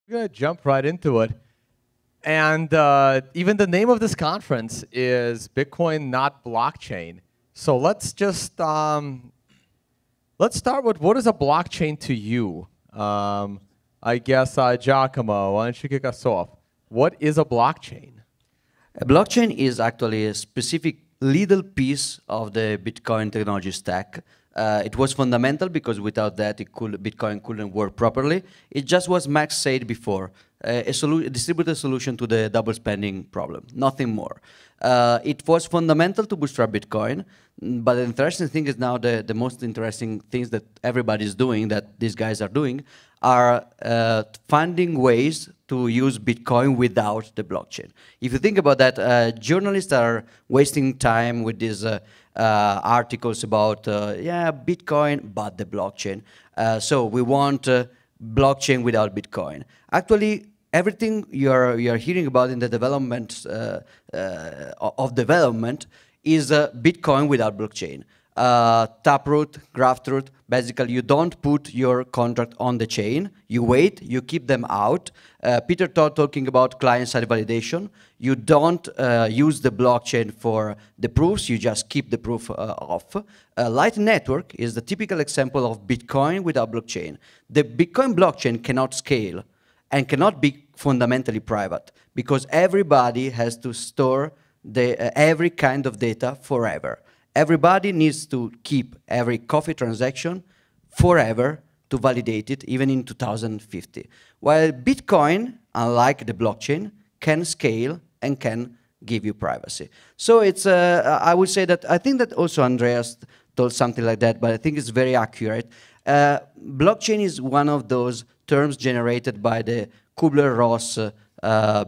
We're going to jump right into it. And even the name of this conference is Bitcoin, not blockchain. So let's just let's start with what is a blockchain to you? I guess Giacomo, why don't you kick us off? What is a blockchain? A blockchain is actually a specific little piece of the Bitcoin technology stack. It was fundamental because without that, Bitcoin couldn't work properly. It just was Max said before, a distributed solution to the double spending problem, nothing more. It was fundamental to bootstrap Bitcoin, but the interesting thing is now the most interesting things that everybody's doing, that these guys are doing, are finding ways to use Bitcoin without the blockchain. If you think about that, journalists are wasting time with these articles about, yeah, Bitcoin, but the blockchain. So we want blockchain without Bitcoin. Actually, everything you're hearing about in the development of development is Bitcoin without blockchain. Taproot, Graftroot, basically you don't put your contract on the chain, you wait, you keep them out. Peter Todd talking about client-side validation. You don't use the blockchain for the proofs, you just keep the proof off. Lightning Network is the typical example of Bitcoin without blockchain. The Bitcoin blockchain cannot scale and cannot be fundamentally private because everybody has to store every kind of data forever. Everybody needs to keep every coffee transaction forever to validate it, even in 2050. While Bitcoin, unlike the blockchain, can scale and can give you privacy. So it's, I would say that, I think that also Andreas told something like that, but I think it's very accurate. Blockchain is one of those terms generated by the Kubler-Ross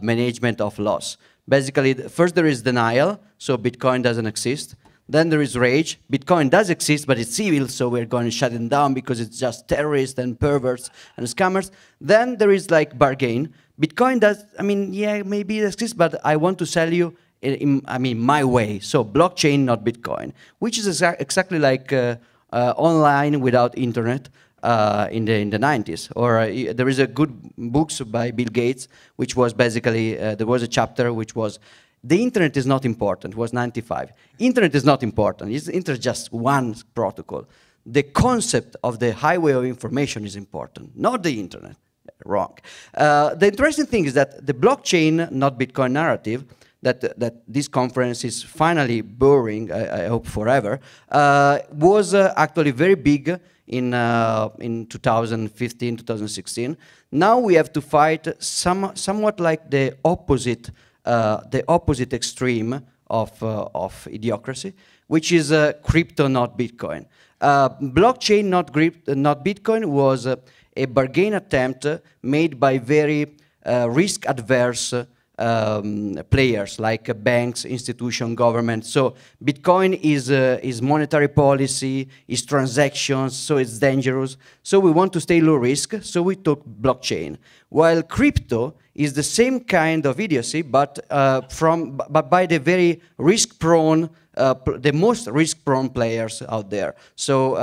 management of loss. Basically, first there is denial, so Bitcoin doesn't exist. Then there is rage. Bitcoin does exist, but it's evil, so we're going to shut it down because it's just terrorists and perverts and scammers. Then there is like bargain. Bitcoin does, I mean, yeah, maybe it exists, but I want to sell you, my way. So blockchain, not Bitcoin, which is exactly like online without internet in the 90s. Or there is a good book by Bill Gates, which was basically, there was a chapter which was, the internet is not important, it was 95. Internet is not important, internet is just one protocol. The concept of the highway of information is important, not the internet. Wrong. The interesting thing is that the blockchain, not Bitcoin narrative, that this conference is finally boring, I hope forever, was actually very big in 2015, 2016. Now we have to fight somewhat like the opposite extreme of idiocracy, which is crypto, not Bitcoin. Blockchain, not Bitcoin, was a bargain attempt made by very risk-adverse players like banks, institutions, government. So Bitcoin is monetary policy, is transactions, so it's dangerous. So we want to stay low risk, so we took blockchain. While crypto is the same kind of idiocy, but by the very risk-prone, the most risk-prone players out there. So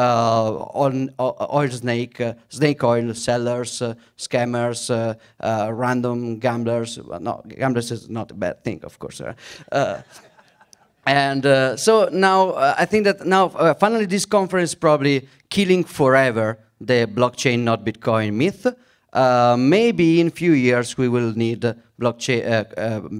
snake oil sellers, scammers, random gamblers. Well, no, gamblers is not a bad thing, of course. So now I think that now finally this conference is probably killing forever the blockchain, not Bitcoin myth. Maybe in a few years we will need blockchain,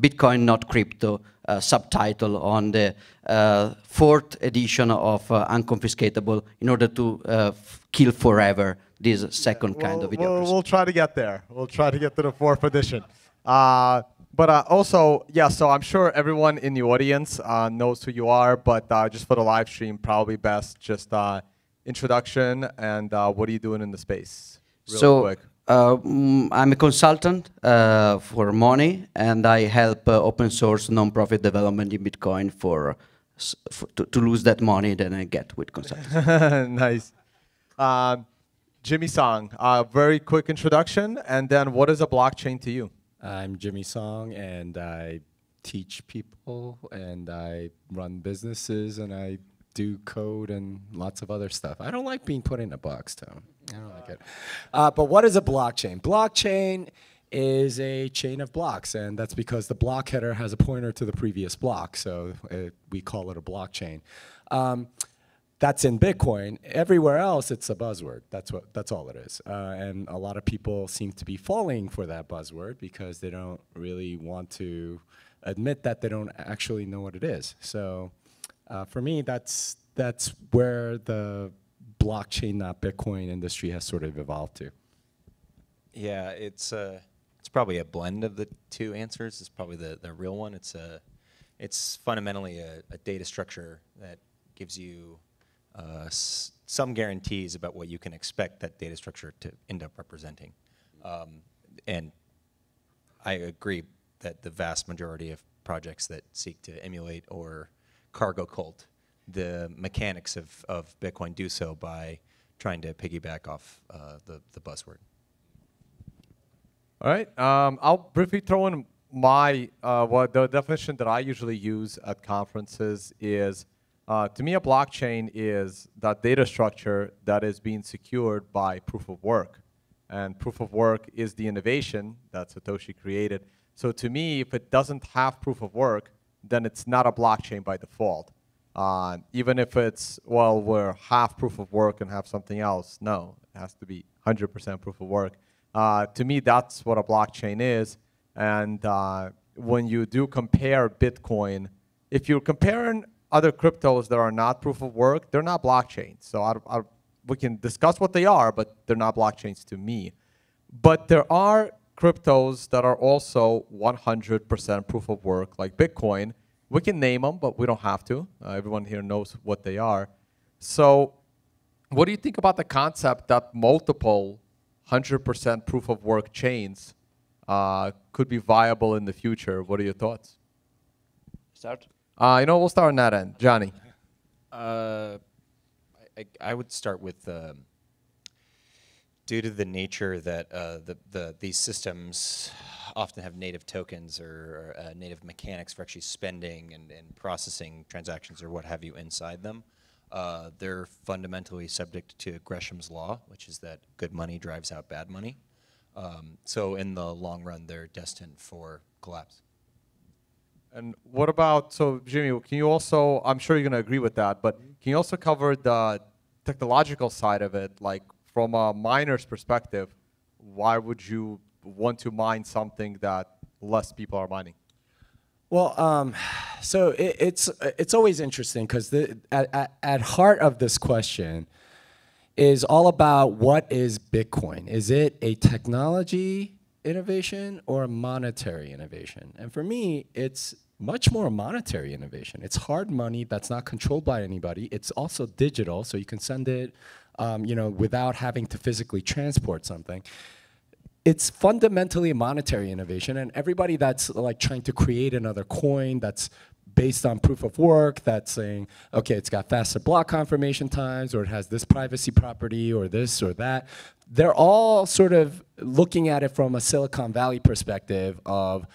Bitcoin, not crypto subtitle on the 4th edition of Unconfiscatable in order to kill forever this second kind of idiocracy. We'll try to get there. We'll try to get to the 4th edition. But also, yeah, so I'm sure everyone in the audience knows who you are, but just for the live stream, probably best just introduction and what are you doing in the space? Real quick. I'm a consultant for money, and I help open source non-profit development in Bitcoin to lose that money that I get with consultants. Nice. Jimmy Song, very quick introduction, and then what is a blockchain to you? I'm Jimmy Song, and I teach people, and I run businesses, and I do code and lots of other stuff. I don't like being put in a box, Tom. I don't like it. But what is a blockchain? Blockchain is a chain of blocks, and that's because the block header has a pointer to the previous block, so we call it a blockchain. That's in Bitcoin. Everywhere else, it's a buzzword. That's all it is. And a lot of people seem to be falling for that buzzword because they don't really want to admit that they don't actually know what it is. So for me, that's where the blockchain, not Bitcoin industry has sort of evolved to. Yeah, it's probably a blend of the two answers. It's probably the real one. It's fundamentally a data structure that gives you some guarantees about what you can expect that data structure to end up representing. And I agree that the vast majority of projects that seek to emulate or cargo cult the mechanics of Bitcoin do so by trying to piggyback off the buzzword. All right, I'll briefly throw in my, the definition that I usually use at conferences is, to me, a blockchain is that data structure that is being secured by proof of work. And proof of work is the innovation that Satoshi created. So to me, if it doesn't have proof of work, then it's not a blockchain by default. Even if it's, well, we're half proof of work and have something else. No, it has to be 100% proof of work. To me, that's what a blockchain is. And when you do compare Bitcoin, if you're comparing other cryptos that are not proof of work, they're not blockchains. So we can discuss what they are, but they're not blockchains to me. But there are cryptos that are also 100% proof of work, like Bitcoin. We can name them, but we don't have to. Everyone here knows what they are. So what do you think about the concept that multiple 100% proof of work chains could be viable in the future? What are your thoughts? Start? We'll start on that end. Johnny. I would start with due to the nature that these systems often have native tokens or native mechanics for actually spending and processing transactions or what have you inside them. They're fundamentally subject to Gresham's law, which is that good money drives out bad money. So in the long run, they're destined for collapse. And what about, so Jimmy, can you also, I'm sure you're going to agree with that, but can you also cover the technological side of it? Like from a miner's perspective, why would you want to mine something that less people are mining? Well, so it's always interesting because at heart of this question is all about what is Bitcoin? Is it a technology innovation or a monetary innovation? And for me, it's much more a monetary innovation. It's hard money that's not controlled by anybody. It's also digital, so you can send it, without having to physically transport something. It's fundamentally a monetary innovation, and everybody that's like trying to create another coin that's based on proof of work, that's saying, okay, it's got faster block confirmation times, or it has this privacy property, or this or that, they're all sort of looking at it from a Silicon Valley perspective of,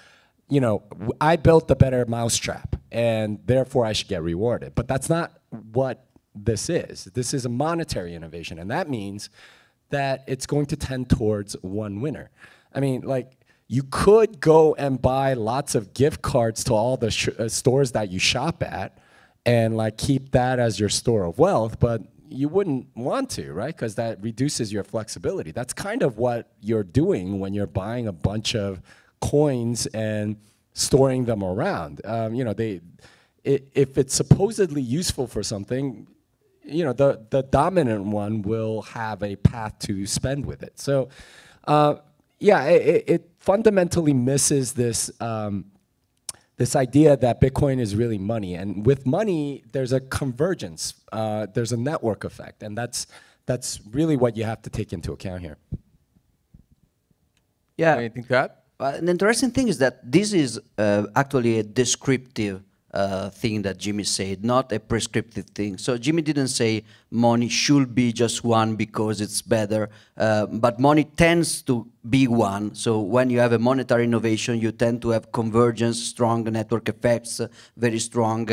I built the better mousetrap, and therefore I should get rewarded. But that's not what this is. This is a monetary innovation, and that means that it's going to tend towards one winner. I mean, like, you could go and buy lots of gift cards to all the stores that you shop at and like keep that as your store of wealth, but you wouldn't want to, right? Because that reduces your flexibility. That's kind of what you're doing when you're buying a bunch of coins and storing them around. If it's supposedly useful for something, the dominant one will have a path to spend with it. So, it fundamentally misses this this idea that Bitcoin is really money, and with money, there's a convergence, there's a network effect, and that's really what you have to take into account here. Yeah. Anything to that? An interesting thing is that this is actually a descriptive thing that Jimmy said, not a prescriptive thing. So Jimmy didn't say money should be just one because it's better, but money tends to be one. So when you have a monetary innovation, you tend to have convergence, strong network effects, very strong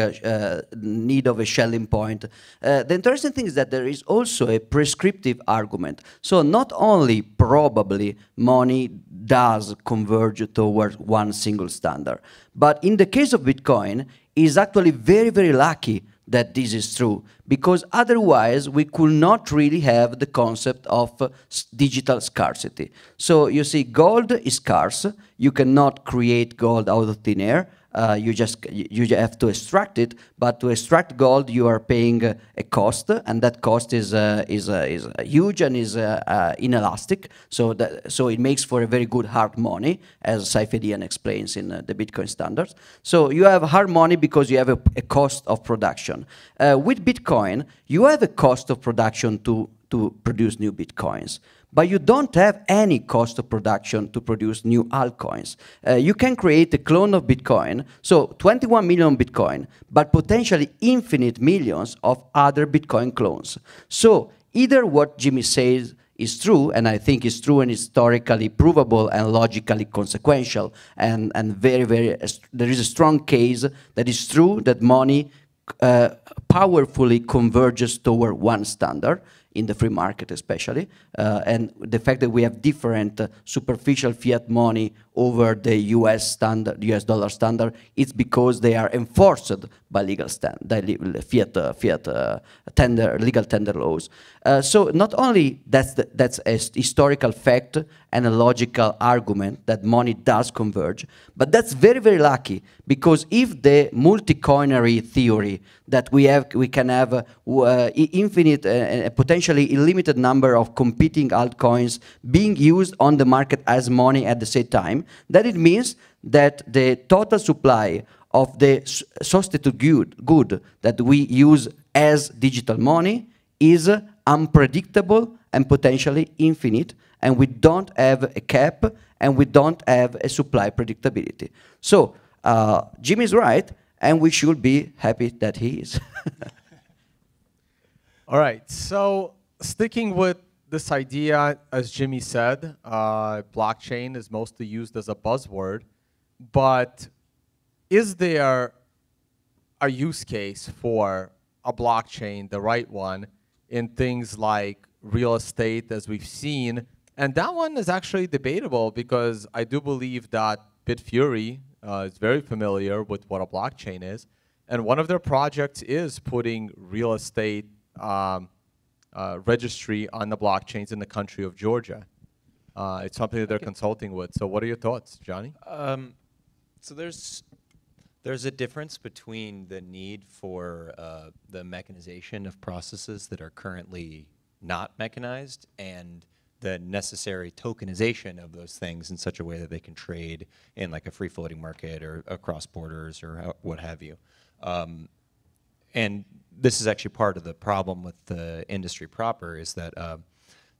need of a Schelling point. The interesting thing is that there is also a prescriptive argument. So not only probably money does converge towards one single standard, but in the case of Bitcoin, is actually very, very lucky that this is true, because otherwise we could not really have the concept of digital scarcity. So you see, gold is scarce. You cannot create gold out of thin air. You have to extract it, but to extract gold, you are paying a cost, and that cost is huge and is inelastic. So it makes for a very good hard money, as Saifedian explains in the Bitcoin standards. So you have hard money because you have a cost of production. With Bitcoin, you have a cost of production to produce new Bitcoins, but you don't have any cost of production to produce new altcoins. You can create a clone of Bitcoin, so 21 million Bitcoin, but potentially infinite millions of other Bitcoin clones. So either what Jimmy says is true, and I think is true and historically provable and logically consequential, and very, very, there is a strong case that is true that money powerfully converges toward one standard, in the free market especially, and the fact that we have different superficial fiat money over the US standard, US dollar standard, it's because they are enforced by legal legal tender laws. So not only that's a historical fact and a logical argument that money does converge, but that's very, very lucky, because if the multi-coinary theory that we can have infinite, potentially unlimited number of competing altcoins being used on the market as money at the same time, then it means that the total supply of the substitute good that we use as digital money is unpredictable and potentially infinite, and we don't have a cap and we don't have a supply predictability. So Jim is right, and we should be happy that he is. All right, so sticking with this idea, as Jimmy said, blockchain is mostly used as a buzzword, but is there a use case for a blockchain, the right one, in things like real estate, as we've seen? And that one is actually debatable, because I do believe that Bitfury is very familiar with what a blockchain is, and one of their projects is putting real estate registry on the blockchains in the country of Georgia. It's something that they're consulting with. So what are your thoughts, Johnny? So there's a difference between the need for the mechanization of processes that are currently not mechanized and the necessary tokenization of those things in such a way that they can trade in like a free-floating market or across borders or what have you. And this is actually part of the problem with the industry proper, is that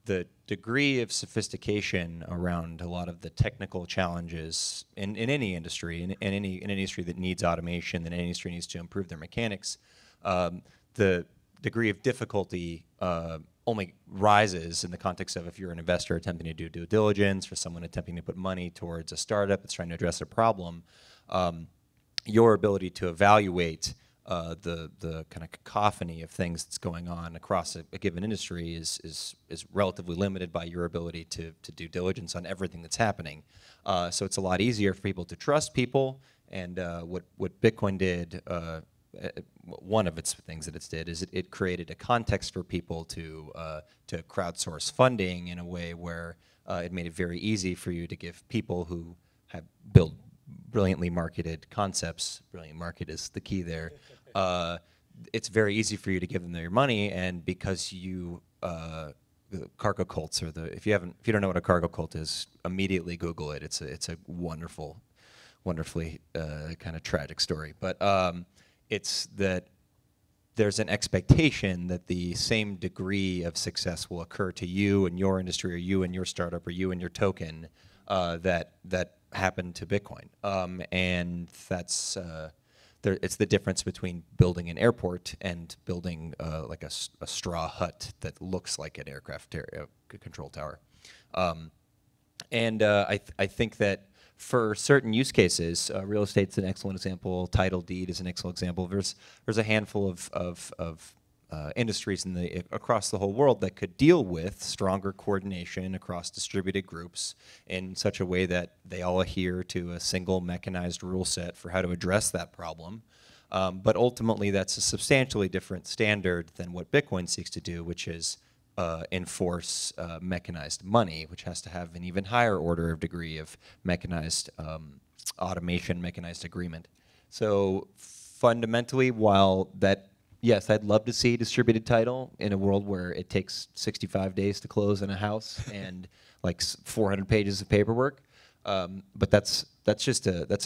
the degree of sophistication around a lot of the technical challenges in any industry, in any industry that needs automation, that any industry needs to improve their mechanics, the degree of difficulty only rises in the context of if you're an investor attempting to do due diligence, or someone attempting to put money towards a startup that's trying to address a problem. Your ability to evaluate the kind of cacophony of things that's going on across a given industry is relatively limited by your ability to do diligence on everything that's happening. So it's a lot easier for people to trust people, and what Bitcoin did, one of its things that it did is it created a context for people to crowdsource funding in a way where it made it very easy for you to give people who have built brilliantly marketed concepts. Brilliant market is the key there. It's very easy for you to give them their money, and because you the cargo cults are if you don't know what a cargo cult is, immediately Google it. It's a wonderfully kind of tragic story, but it's that there's an expectation that the same degree of success will occur to you and your industry, or you and your startup, or you and your token that happened to Bitcoin, and it's the difference between building an airport and building like a straw hut that looks like an aircraft control tower. I think that for certain use cases, real estate's an excellent example. Title deed is an excellent example. There's a handful of industries across the whole world that could deal with stronger coordination across distributed groups in such a way that they all adhere to a single mechanized rule set for how to address that problem. But ultimately, that's a substantially different standard than what Bitcoin seeks to do, which is enforce mechanized money, which has to have an even higher order of degree of mechanized automation, mechanized agreement. So fundamentally, while that, yes, I'd love to see distributed title in a world where it takes 65 days to close in a house and like 400 pages of paperwork, but that's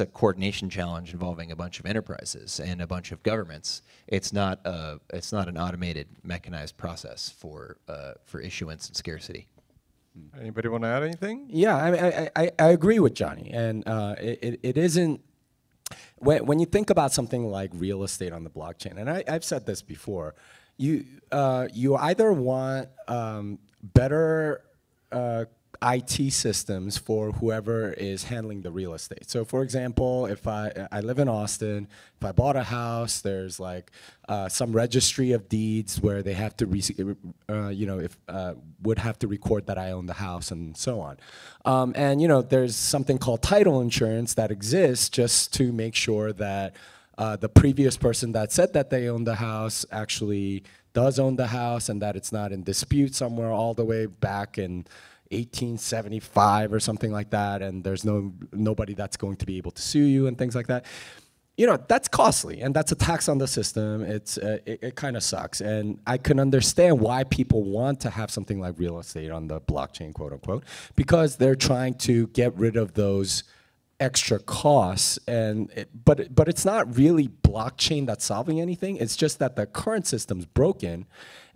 a coordination challenge involving a bunch of enterprises and a bunch of governments. It's not an automated, mechanized process for issuance and scarcity. Anybody want to add anything? Yeah, I agree with Johnny, and it isn't. When you think about something like real estate on the blockchain, and I've said this before, you either want better IT systems for whoever is handling the real estate. So for example, if I live in Austin, if I bought a house, there's like some registry of deeds where they have to, would have to record that I own the house and so on. And there's something called title insurance that exists just to make sure that the previous person that said that they owned the house actually does own the house and that it's not in dispute somewhere all the way back in 1875 or something like that, and there's nobody that's going to be able to sue you and things like that. That's costly, and that's a tax on the system. It kind of sucks, and I can understand why people want to have something like real estate on the blockchain, quote unquote, because they're trying to get rid of those extra costs. But it's not really blockchain that's solving anything. It's just that the current system's broken.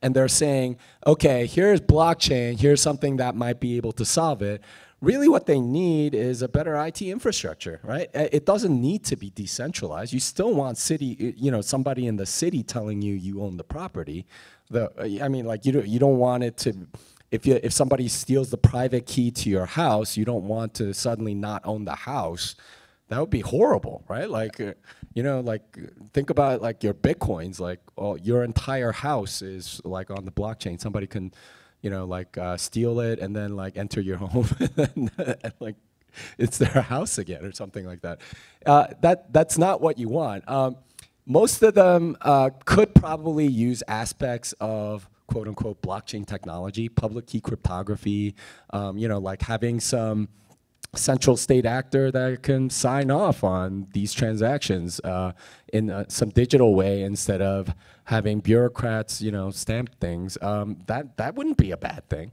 And they're saying, okay, here's blockchain, here's something that might be able to solve it. Really what they need is a better IT infrastructure, right? It doesn't need to be decentralized. You still want somebody in the city telling you own the property. You don't want it to, if somebody steals the private key to your house, you don't want to suddenly not own the house. That would be horrible, right? Think about like your Bitcoins, your entire house is like on the blockchain. Somebody can, steal it and then enter your home and it's their house again or something like that. That's not what you want. Most of them could probably use aspects of quote unquote blockchain technology, public key cryptography, like having some central state actor that can sign off on these transactions in some digital way instead of having bureaucrats, stamp things. That wouldn't be a bad thing.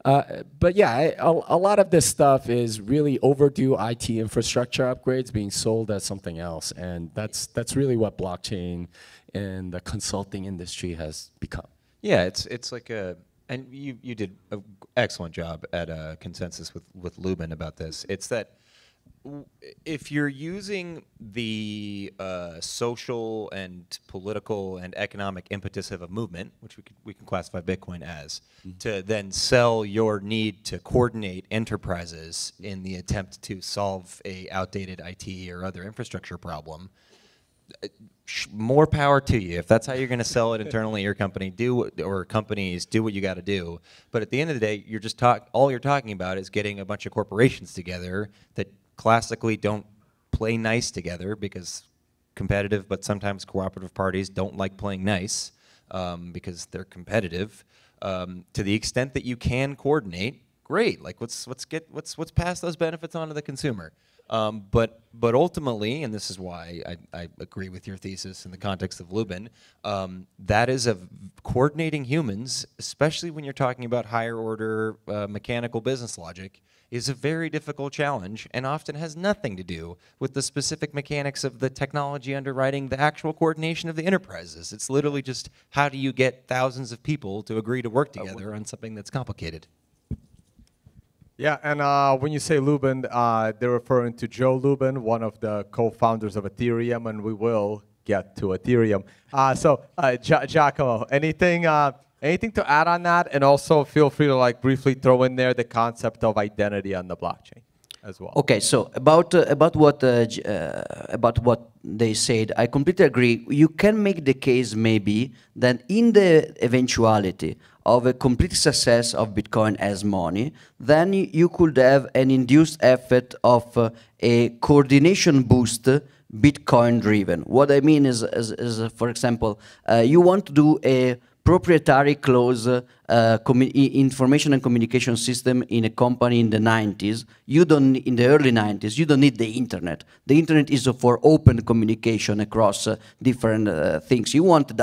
But yeah, a lot of this stuff is really overdue IT infrastructure upgrades being sold as something else, and that's really what blockchain and the consulting industry has become. Yeah, it's like and you did an excellent job at a consensus with Lubin about this. It's that if you're using the social and political and economic impetus of a movement, which we can classify Bitcoin as, to then sell your need to coordinate enterprises in the attempt to solve a outdated IT or other infrastructure problem, more power to you. If that's how you're going to sell it internally, your company or companies do what you got to do. But at the end of the day, you're just all you're talking about is getting a bunch of corporations together that classically don't play nice together because competitive, but sometimes cooperative parties don't like playing nice because they're competitive. To the extent that you can coordinate, great. Like let's pass those benefits on to the consumer. But ultimately, and this is why I agree with your thesis in the context of Lubin, that is of coordinating humans, especially when you're talking about higher order mechanical business logic, is a very difficult challenge and often has nothing to do with the specific mechanics of the technology underwriting the actual coordination of the enterprises. It's literally just how do you get thousands of people to agree to work together on something that's complicated. Yeah, and when you say Lubin, they're referring to Joe Lubin, one of the co-founders of Ethereum, and we will get to Ethereum. Giacomo, anything to add on that? And also feel free to like briefly throw in there the concept of identity on the blockchain as well. Okay, so about what they said, I completely agree. You can make the case maybe that in the eventuality of a complete success of Bitcoin as money, then you could have an induced effect of a coordination boost Bitcoin driven. What I mean is for example, you want to do a proprietary close information and communication system in a company in the 90s, in the early 90s, you don't need the internet. The internet is for open communication across different things. You want a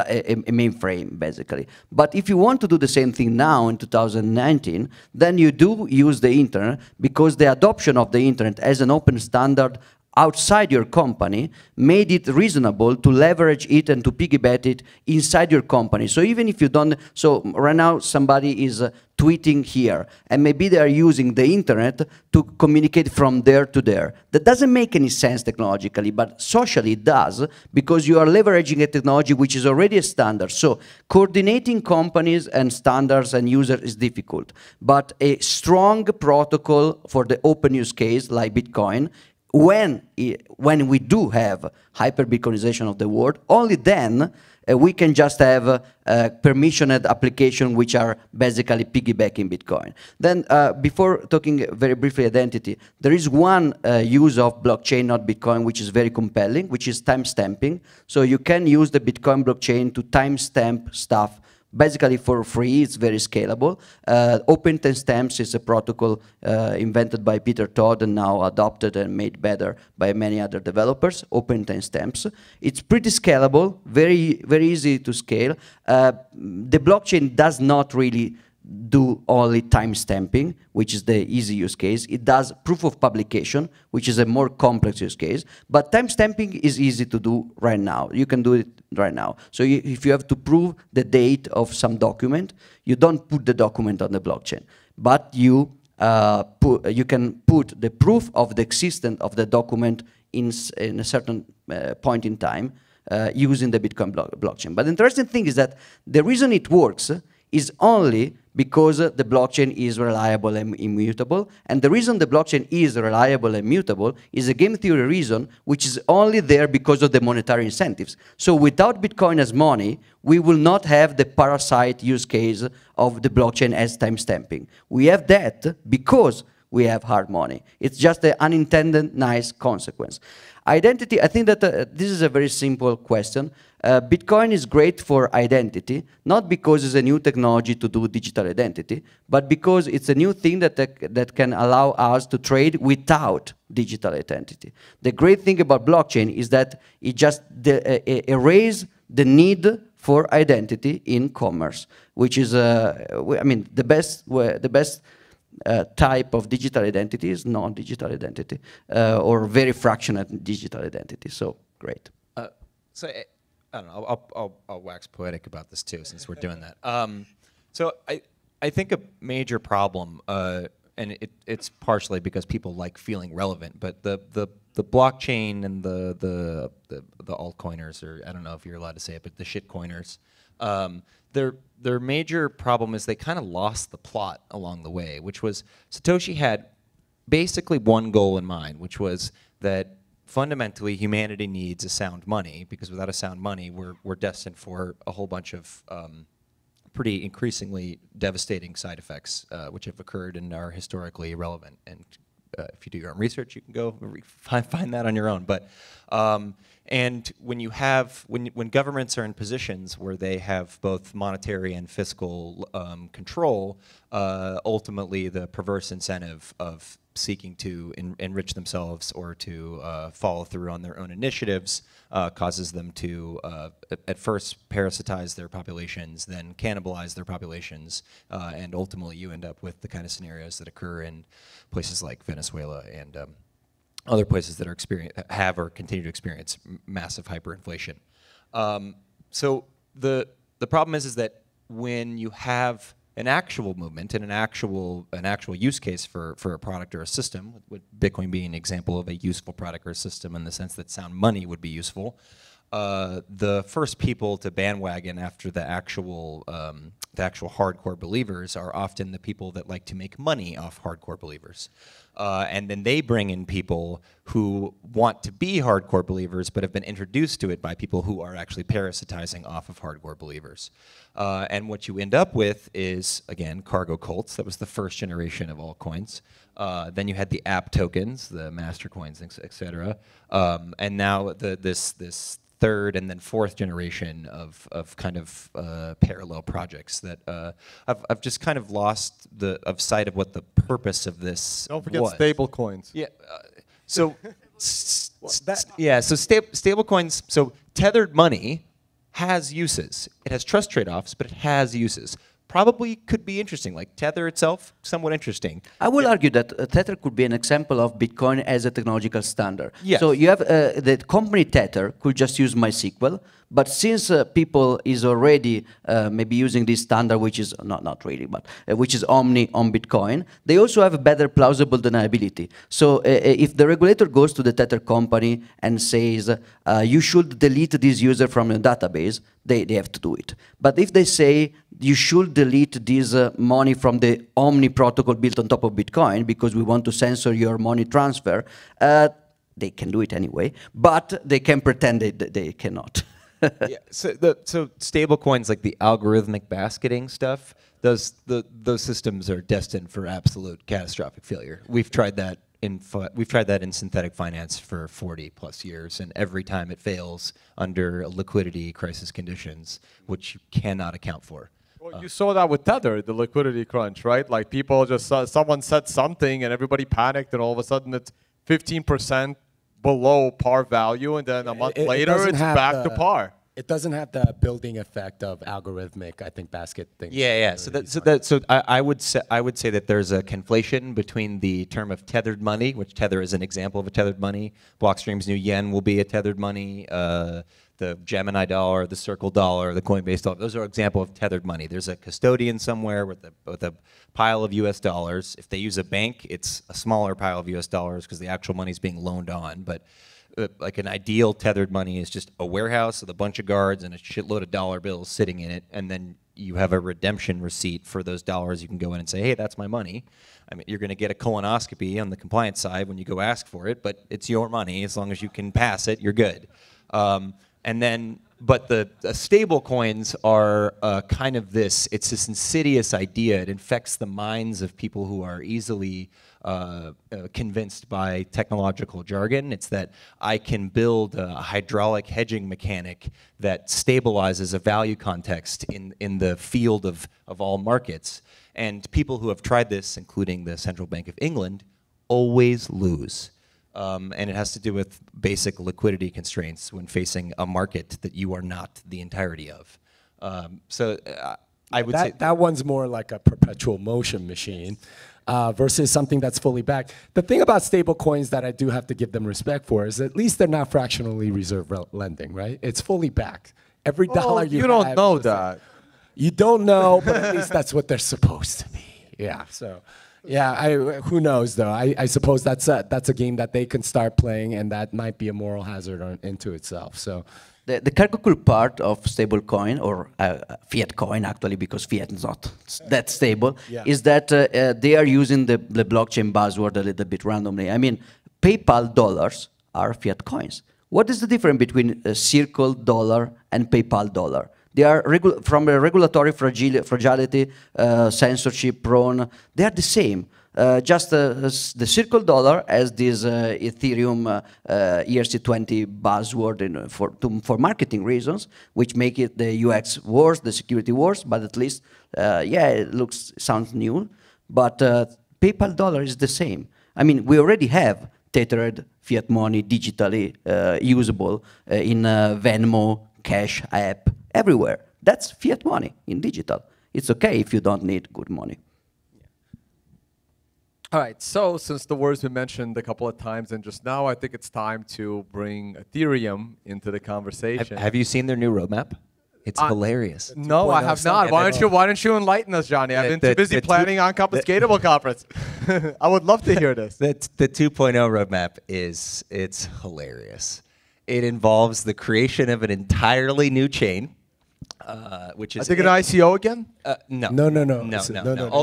mainframe, basically. But if you want to do the same thing now in 2019, then you do use the internet, because the adoption of the internet as an open standard outside your company made it reasonable to leverage it and to piggyback it inside your company. So even if you don't, so right now somebody is tweeting here, and maybe they are using the internet to communicate from there to there. That doesn't make any sense technologically, but socially it does, because you are leveraging a technology which is already a standard. So coordinating companies and standards and users is difficult, but a strong protocol for the open use case like Bitcoin, when we do have hyper-Bitcoinization of the world, only then we can just have permissioned applications which are basically piggybacking Bitcoin. Then before talking very briefly identity, there is one use of blockchain, not Bitcoin, which is very compelling, which is timestamping. So you can use the Bitcoin blockchain to timestamp stuff basically for free. It's very scalable. Open timestamps is a protocol invented by Peter Todd and now adopted and made better by many other developers. Open timestamps. It's pretty scalable, very easy to scale. The blockchain does not really do only timestamping, which is the easy use case. It does proof of publication, which is a more complex use case. But timestamping is easy to do right now. You can do it right now. So if you have to prove the date of some document, you don't put the document on the blockchain, but you can put the proof of the existence of the document in a certain point in time using the Bitcoin blockchain. But the interesting thing is that the reason it works is only because the blockchain is reliable and immutable. And the reason the blockchain is reliable and mutable is a game theory reason, which is only there because of the monetary incentives. So without Bitcoin as money, we will not have the parasite use case of the blockchain as timestamping. We have that because we have hard money. It's just an unintended nice consequence. Identity, I think that this is a very simple question. Bitcoin is great for identity, not because it's a new technology to do digital identity, but because it's a new thing that can allow us to trade without digital identity. The great thing about blockchain is that it just erases the need for identity in commerce, which is, I mean, the best type of digital identity is non-digital identity, or very fractioned digital identity. So great. I don't know. I'll wax poetic about this too, since we're doing that. So I think a major problem, and it's partially because people like feeling relevant, but the blockchain and the altcoiners, or I don't know if you're allowed to say it, but the shitcoiners, their major problem is they kind of lost the plot along the way, which was Satoshi had basically one goal in mind, which was that fundamentally humanity needs a sound money, because without a sound money, we're destined for a whole bunch of pretty increasingly devastating side effects, which have occurred and are historically irrelevant. And if you do your own research, you can go find that on your own. But and when governments are in positions where they have both monetary and fiscal control, ultimately the perverse incentive of seeking to enrich themselves or to follow through on their own initiatives causes them to at first parasitize their populations, then cannibalize their populations, and ultimately you end up with the kind of scenarios that occur in places like Venezuela and other places that have or continue to experience massive hyperinflation. So the problem is that when you have an actual movement and an actual use case for a product or a system, with Bitcoin being an example of a useful product or a system in the sense that sound money would be useful, the first people to bandwagon after the actual hardcore believers are often the people that like to make money off hardcore believers. And then they bring in people who want to be hardcore believers but have been introduced to it by people who are actually parasitizing off of hardcore believers. And what you end up with is, again, cargo cults. That was the first generation of altcoins. Then you had the app tokens, the master coins, et cetera. And now this third and then fourth generation of kind of parallel projects that I've just kind of lost sight of what the purpose of this Don't forget was. stablecoins. Yeah. So stablecoins. So tethered money has uses. It has trust trade-offs, but it has uses. Probably could be interesting. Like Tether itself, somewhat interesting. I will argue that Tether could be an example of Bitcoin as a technological standard. Yes. So you have the company Tether could just use MySQL, but since people is already maybe using this standard, which is not really, but which is Omni on Bitcoin, they also have a better plausible deniability. So if the regulator goes to the Tether company and says you should delete this user from the database, they have to do it. But if they say you should delete this money from the Omni protocol built on top of Bitcoin because we want to censor your money transfer, they can do it anyway, but they can pretend they cannot. Yeah, so stable coins like the algorithmic basketing stuff, those systems are destined for absolute catastrophic failure. We've tried that in synthetic finance for 40+ years, and every time it fails under liquidity crisis conditions, which you cannot account for. Well, you saw that with Tether, the liquidity crunch, right? Like people just someone said something and everybody panicked, and all of a sudden it's 15% below par value, and then a month later it's back to par. It doesn't have the building effect of algorithmic, I think, basket things. Yeah. So I would say that there's a conflation between the term of tethered money, which Tether is an example of a tethered money. Blockstream's new yen will be a tethered money. The Gemini dollar, the Circle dollar, the Coinbase dollar, those are an example of tethered money. There's a custodian somewhere with a pile of US dollars. If they use a bank, it's a smaller pile of US dollars because the actual money is being loaned on. But like an ideal tethered money is just a warehouse with a bunch of guards and a shitload of dollar bills sitting in it, and then you have a redemption receipt for those dollars. You can go in and say, hey, that's my money. I mean, you're going to get a colonoscopy on the compliance side when you go ask for it, but it's your money. As long as you can pass it, you're good. But the stable coins are kind of this. It's this insidious idea. It infects the minds of people who are easily convinced by technological jargon. It's that I can build a hydraulic hedging mechanic that stabilizes a value context in the field of all markets. And people who have tried this, including the Central Bank of England, always lose. And it has to do with basic liquidity constraints when facing a market that you are not the entirety of. I would say that one's more like a perpetual motion machine versus something that's fully backed. The thing about stable coins that I do have to give them respect for is at least they're not fractionally reserve lending, right? It's fully backed. Every dollar you don't have know is that. You don't know, but at least that's what they're supposed to be. Yeah, so. Yeah, who knows though? I suppose that's a game that they can start playing, and that might be a moral hazard into itself. So, the critical part of stablecoin or fiat coin, actually, because fiat is not that stable, is that they are using the blockchain buzzword a little bit randomly. I mean, PayPal dollars are fiat coins. What is the difference between a Circle dollar and PayPal dollar? They are from a regulatory fragility, censorship prone. They are the same. Just the Circle dollar has this Ethereum ERC20 buzzword for marketing reasons, which make it the UX worse, the security worse. But at least, it sounds new. But PayPal dollar is the same. I mean, we already have tethered fiat money digitally usable in Venmo, Cash App. Everywhere. That's fiat money in digital. It's okay if you don't need good money. All right, so since the word's been mentioned a couple of times and just now, I think it's time to bring Ethereum into the conversation. Have you seen their new roadmap? It's hilarious. No, I have not. Why don't you enhilarious us, Johnny? I've been too busy planning Unconfiscatable conference. I would love to hear this. The 2.0 roadmap it's hilarious. It involves the creation of an entirely new chain, which is. I think an ICO again? No. No.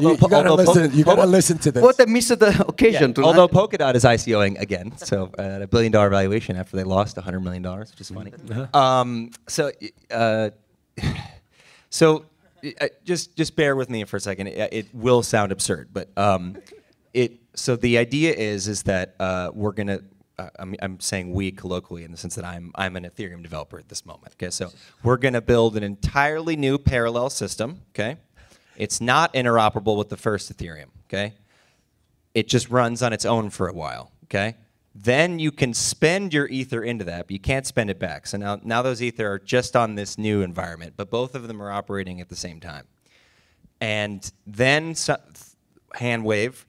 You gotta listen to this. What a missed occasion tonight. Although Polkadot is ICOing again, so at $1 billion valuation after they lost $100 million, which is funny. Just bear with me for a second. It will sound absurd, but so the idea is that we're gonna. I'm saying we colloquially in the sense that I'm an Ethereum developer at this moment. Okay, so we're gonna build an entirely new parallel system. Okay, it's not interoperable with the first Ethereum. Okay, it just runs on its own for a while. Okay, then you can spend your Ether into that, but you can't spend it back. So now those Ether are just on this new environment, but both of them are operating at the same time. And then Handwave.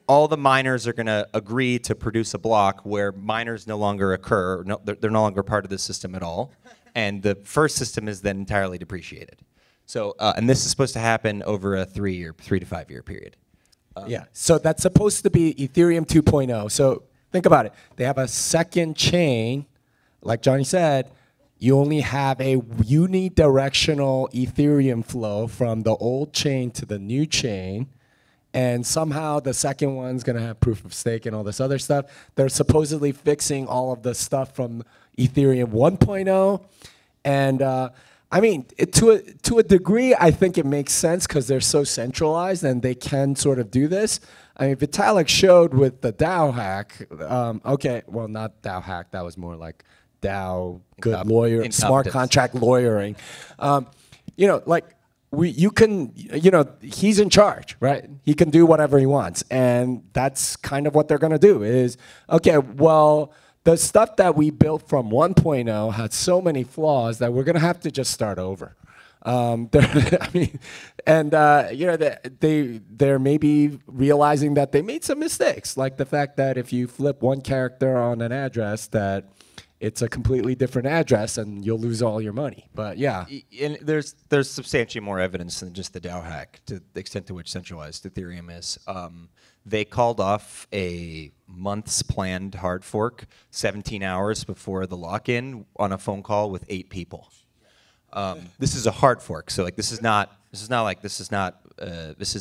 All the miners are going to agree to produce a block where miners no longer occur. No, they're no longer part of the system at all. And the first system is then entirely depreciated. So, and this is supposed to happen over a 3 to 5 year period. Yeah, so that's supposed to be Ethereum 2.0. So think about it. They have a second chain. Like Johnny said, you only have a unidirectional Ethereum flow from the old chain to the new chain. And somehow the second one's going to have proof of stake and all this other stuff. They're supposedly fixing all of the stuff from Ethereum 1.0. And I mean, to a degree, I think it makes sense because they're so centralized and they can sort of do this. I mean, Vitalik showed with the DAO hack. Okay, well, not DAO hack. That was more like DAO good lawyer, smart contract lawyering. You know, like. You can, you know, he's in charge, right? He can do whatever he wants. And that's kind of what they're going to do is, okay, well, the stuff that we built from 1.0 had so many flaws that we're going to have to just start over. I mean, and, you know, they're maybe realizing that they made some mistakes, like the fact that if you flip one character on an address that it's a completely different address and you'll lose all your money. But yeah. And there's substantially more evidence than just the DAO hack to the extent to which centralized Ethereum is. They called off a month's planned hard fork 17 hours before the lock-in on a phone call with 8 people. This is a hard fork, so like this is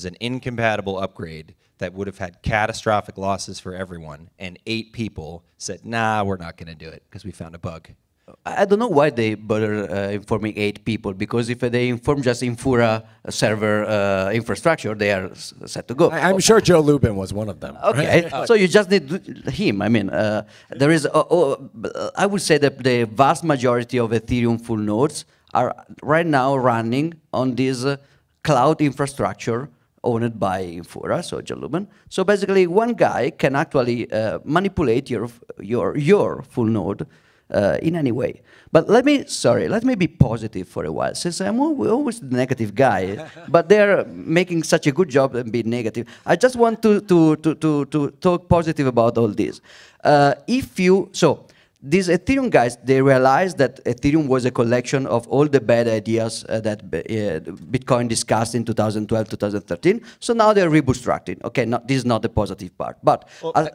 an incompatible upgrade that would have had catastrophic losses for everyone, and 8 people said, nah, we're not going to do it because we found a bug. I don't know why they bother informing 8 people, because if they inform just Infura server infrastructure, they are set to go. I'm sure Joe Lubin was one of them. Okay, so you just need him. I mean, there is, I would say that the vast majority of Ethereum full nodes are right now running on this cloud infrastructure owned by Infura, so Joe Lubin. So basically, one guy can actually manipulate your full node in any way. But let me be positive for a while, since I'm always the negative guy, but they're making such a good job and being negative. I just want to talk positive about all this. These Ethereum guys, they realized that Ethereum was a collection of all the bad ideas that Bitcoin discussed in 2012, 2013. So now they're rebootstrapping. Okay, this is not the positive part. But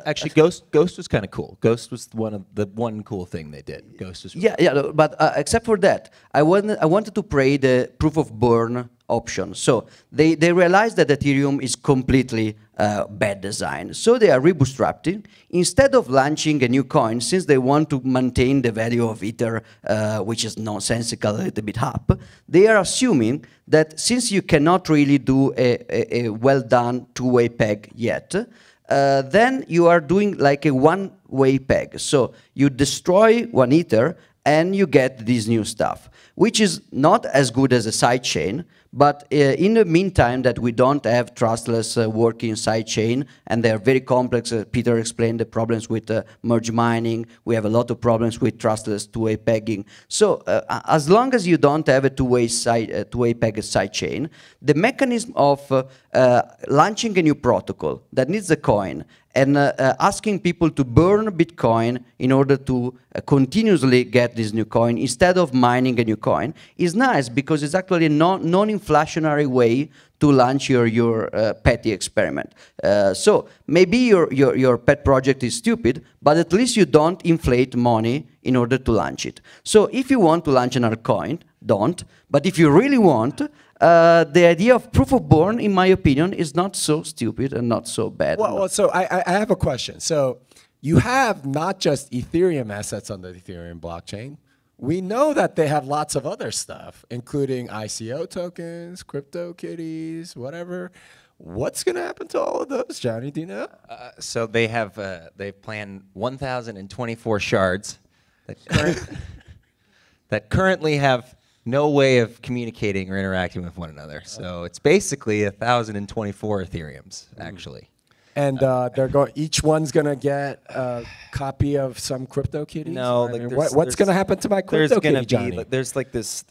actually, Ghost was kind of cool. Ghost was one cool thing they did. Ghost was really cool. But except for that, I wanted to pray the proof of burn option. So they realized that Ethereum is completely bad design. So they are rebootstrapping. Instead of launching a new coin, since they want to maintain the value of Ether, which is nonsensical, a little bit up, they are assuming that since you cannot really do a well-done two-way peg yet, then you are doing like a one-way peg. So you destroy one Ether and you get this new stuff, which is not as good as a sidechain. But in the meantime, that we don't have trustless working sidechain, and they're very complex. Peter explained the problems with merge mining. We have a lot of problems with trustless two-way pegging. So as long as you don't have a two-way pegged sidechain, the mechanism of launching a new protocol that needs a coin and asking people to burn Bitcoin in order to continuously get this new coin instead of mining a new coin is nice, because it's actually a non-inflationary way to launch your petty experiment. So maybe your pet project is stupid, but at least you don't inflate money in order to launch it. So if you want to launch another coin, don't. But if you really want, the idea of proof of born, in my opinion, is not so stupid and not so bad. Well, so I have a question. So you have not just Ethereum assets on the Ethereum blockchain. We know that they have lots of other stuff, including ICO tokens, CryptoKitties, whatever. What's going to happen to all of those, Johnny? Do you know? So they have they've planned 1,024 shards that currently have no way of communicating or interacting with one another. So it's basically 1,024 Ethereums, actually. And they're going. Each one's gonna get a copy of some CryptoKitties. No, I like mean, there's- what's gonna happen to my CryptoKitty, Johnny? There's like this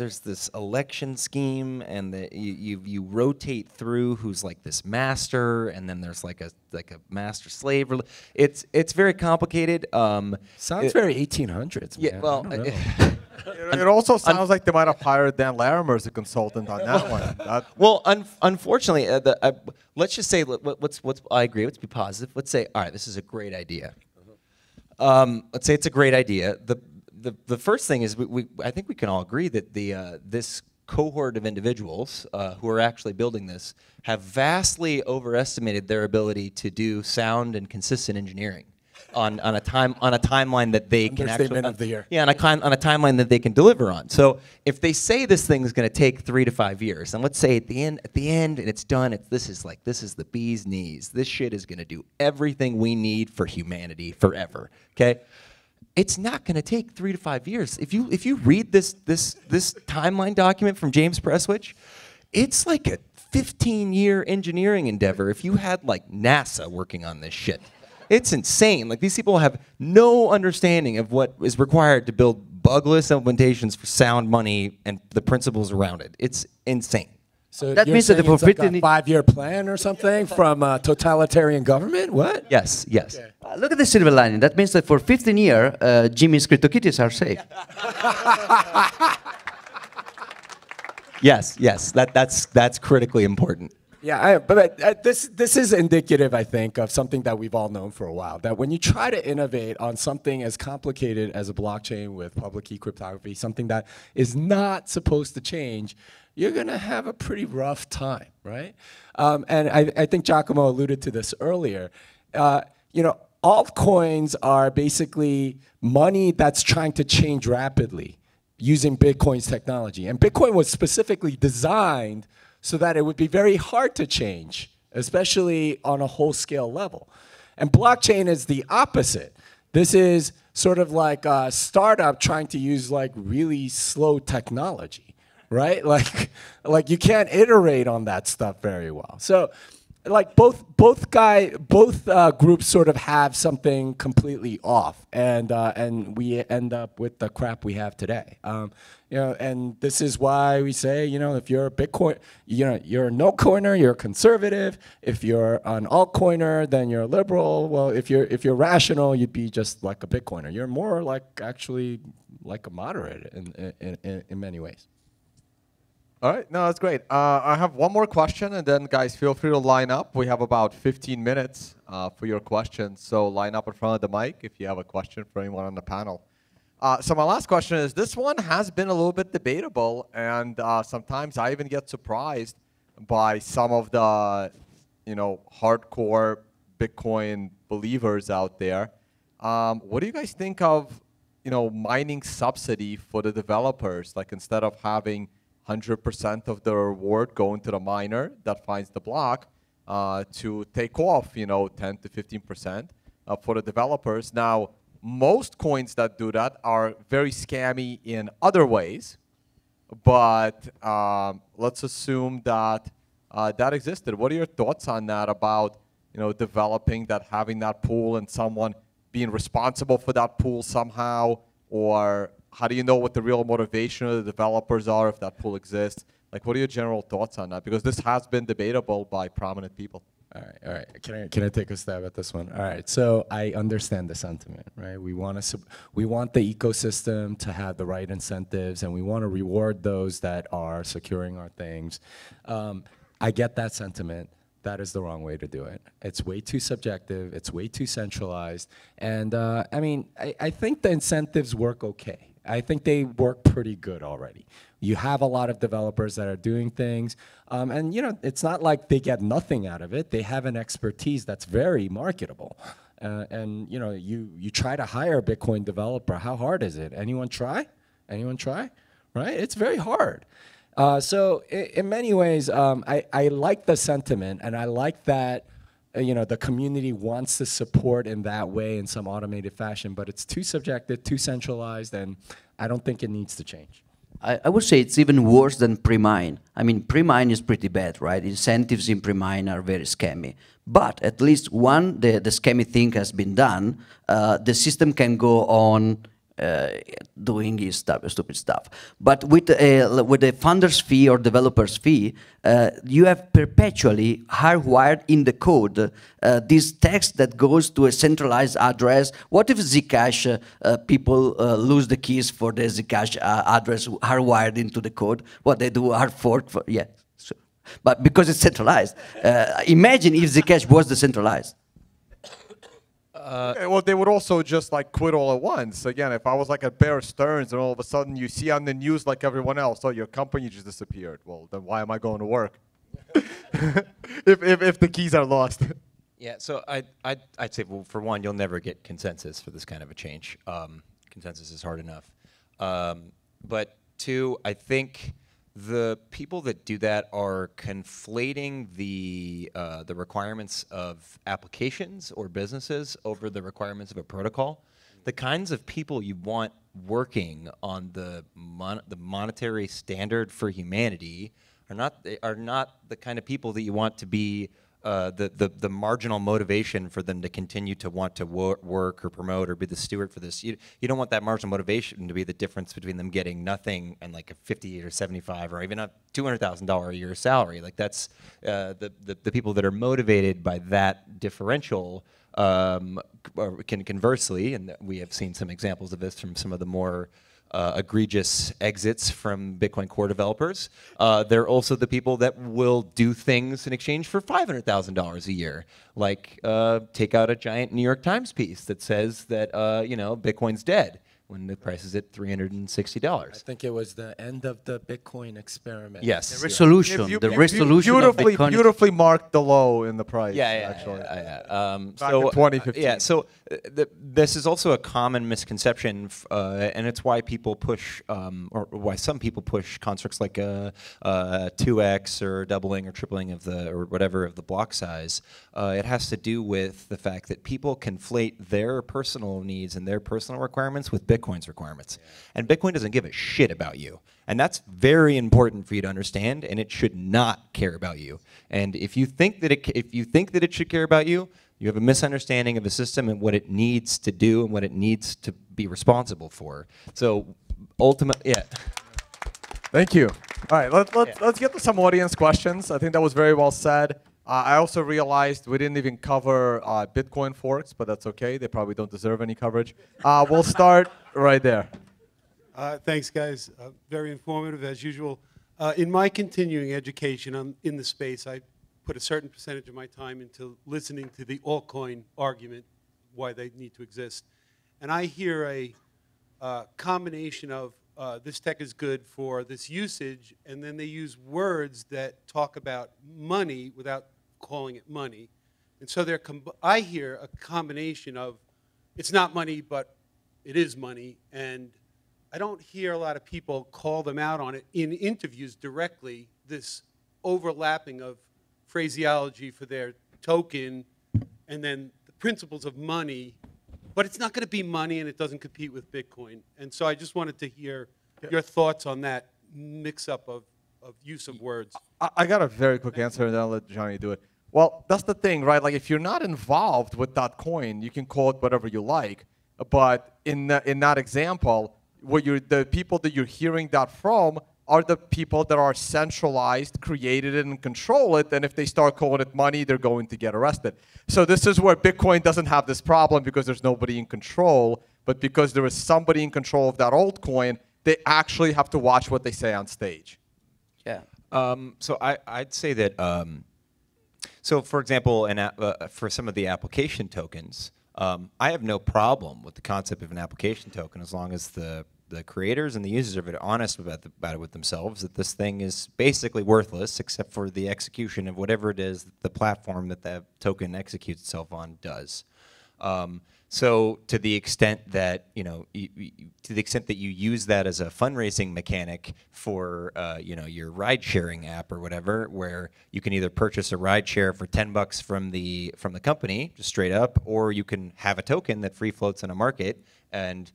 election scheme, and you rotate through who's like this master, and then there's like a master slave. It's very complicated. Sounds very 1800s. Yeah, Man. well, I don't know. It also sounds like they might have hired Dan Larimer as a consultant on that one. well, unfortunately, let's just say what's I agree. Let's be positive. Let's say, all right, this is a great idea. Let's say it's a great idea. The first thing is I think we can all agree that this cohort of individuals who are actually building this have vastly overestimated their ability to do sound and consistent engineering on a timeline that they can actually Understatement of the year. on a timeline that they can deliver on. So if they say this thing is going to take 3 to 5 years, and let's say at the end and it's done, this is the bee's knees. This shit is going to do everything we need for humanity forever. Okay, it's not going to take 3 to 5 years. If you read this timeline document from James Presswich, it's like a 15-year engineering endeavor. If you had like NASA working on this shit. It's insane. Like, these people have no understanding of what is required to build bugless implementations for sound money and the principles around it. It's insane. So That you're means that saying for it's like a 15 5-year plan or something from a totalitarian government? What? Yes, yes. Okay. Look at the silver lining. That means that for 15 years, Jimmy's CryptoKitties are safe. Yes. That's critically important. Yeah, but this is indicative, I think, of something that we've all known for a while. That when you try to innovate on something as complicated as a blockchain with public key cryptography, something that is not supposed to change, you're going to have a pretty rough time, right? And I think Giacomo alluded to this earlier. Altcoins are basically money that's trying to change rapidly using Bitcoin's technology. And Bitcoin was specifically designed so that it would be very hard to change, especially on a whole scale level. And blockchain is the opposite. This is sort of like a startup trying to use like really slow technology, right? Like you can't iterate on that stuff very well. So like both groups sort of have something completely off, and we end up with the crap we have today. And this is why we say, if you're a Bitcoin, you're a no-coiner, you're a conservative. If you're an altcoiner, then you're a liberal. Well, if you're rational, you'd be just like a Bitcoiner. You're more like actually like a moderate in many ways. All right, no, that's great. I have one more question, and then guys, feel free to line up. We have about 15 minutes for your questions, so line up in front of the mic if you have a question for anyone on the panel. So my last question is, this one has been a little bit debatable, and sometimes I even get surprised by some of the, hardcore Bitcoin believers out there. What do you guys think of, mining subsidy for the developers? Like, instead of having 100% of the reward going to the miner that finds the block, to take off, 10 to 15% for the developers. Now, most coins that do that are very scammy in other ways, but let's assume that that existed. What are your thoughts on that about, developing that, having that pool and someone being responsible for that pool somehow, or how do you know what the real motivation of the developers are if that pool exists? Like, what are your general thoughts on that? Because this has been debatable by prominent people. All right. Can I take a stab at this one? All right. So I understand the sentiment, right? We want the ecosystem to have the right incentives, and we want to reward those that are securing our things. I get that sentiment. That is the wrong way to do it. It's way too subjective. It's way too centralized. And I mean, I think the incentives work okay. I think they work pretty good already. You have a lot of developers that are doing things, and you know, it's not like they get nothing out of it. They have an expertise that's very marketable. And you know, you try to hire a Bitcoin developer. How hard is it? Anyone try? Anyone try? Right? It's very hard. So in many ways, I like the sentiment, and I like that you know, the community wants to support in that way in some automated fashion, but it's too subjective, too centralized, and I don't think it needs to change. I would say it's even worse than pre-mine. I mean, pre-mine is pretty bad, right? Incentives in pre-mine are very scammy. But at least the scammy thing has been done. The system can go on doing his stupid stuff. But with the funder's fee or developer's fee, you have perpetually hardwired in the code this text that goes to a centralized address. What if Zcash people lose the keys for the Zcash address hardwired into the code? What they do, hard fork? Yeah. So, but because it's centralized, imagine if Zcash was decentralized. Okay, well, they would also just like quit all at once. Again, if I was like at Bear Stearns and all of a sudden you see on the news like everyone else, oh, your company just disappeared. Well, then why am I going to work? if the keys are lost. Yeah, so I'd say, well, for one, you'll never get consensus for this kind of a change. Consensus is hard enough. But two, I think the people that do that are conflating the requirements of applications or businesses over the requirements of a protocol. The kinds of people you want working on the monetary standard for humanity are not the kind of people that you want to be the marginal motivation for them to continue to want to work or promote or be the steward for this. You don't want that marginal motivation to be the difference between them getting nothing and like a 50 or 75 or even a $200,000 a year salary. Like that's the people that are motivated by that differential can conversely, and we have seen some examples of this from some of the more egregious exits from Bitcoin core developers. They're also the people that will do things in exchange for $500,000 a year, like take out a giant New York Times piece that says that you know, Bitcoin's dead when the price is at $360. I think it was the end of the Bitcoin experiment. Yes. The resolution, the resolution of Bitcoin. Beautifully marked the low in the price. Actually. Back in 2015. Yeah, so this is also a common misconception, and it's why people push, or why some people push constructs like 2x or doubling or tripling of or whatever of the block size. It has to do with the fact that people conflate their personal needs and their personal requirements with Bitcoin's requirements. Yeah. And Bitcoin doesn't give a shit about you. And that's very important for you to understand, and it should not care about you. And if you think that it should care about you, you have a misunderstanding of the system and what it needs to do and what it needs to be responsible for. So ultimately, yeah. Thank you. All right, let's get to some audience questions. I think that was very well said. I also realized we didn't even cover Bitcoin forks, but that's okay. They probably don't deserve any coverage. We'll start right there. Thanks, guys. Very informative, as usual. In my continuing education in the space, I put a certain percentage of my time into listening to the altcoin argument, why they need to exist. And I hear a combination of this tech is good for this usage, and then they use words that talk about money without calling it money. And so I hear a combination of it's not money, but it is money. And I don't hear a lot of people call them out on it in interviews directly, this overlapping of phraseology for their token and then the principles of money. But it's not going to be money, and it doesn't compete with Bitcoin. And so I just wanted to hear your thoughts on that mix-up of use of words. I got a very quick answer, and then I'll let Johnny do it. Well, that's the thing, right? Like, if you're not involved with that coin, you can call it whatever you like. But in that example, the people that you're hearing that from are the people that are centralized, created it, and control it. And if they start calling it money, they're going to get arrested. So this is where Bitcoin doesn't have this problem because there's nobody in control. But because there is somebody in control of that altcoin, they actually have to watch what they say on stage. Yeah. So I'd say that, so for example, for some of the application tokens, I have no problem with the concept of an application token as long as the creators and the users of it are honest about it with themselves, that this thing is basically worthless except for the execution of whatever it is the platform that the token executes itself on does. So to the extent that you use that as a fundraising mechanic for your ride-sharing app or whatever, where you can either purchase a ride share for $10 from the company just straight up, or you can have a token that free floats in a market, and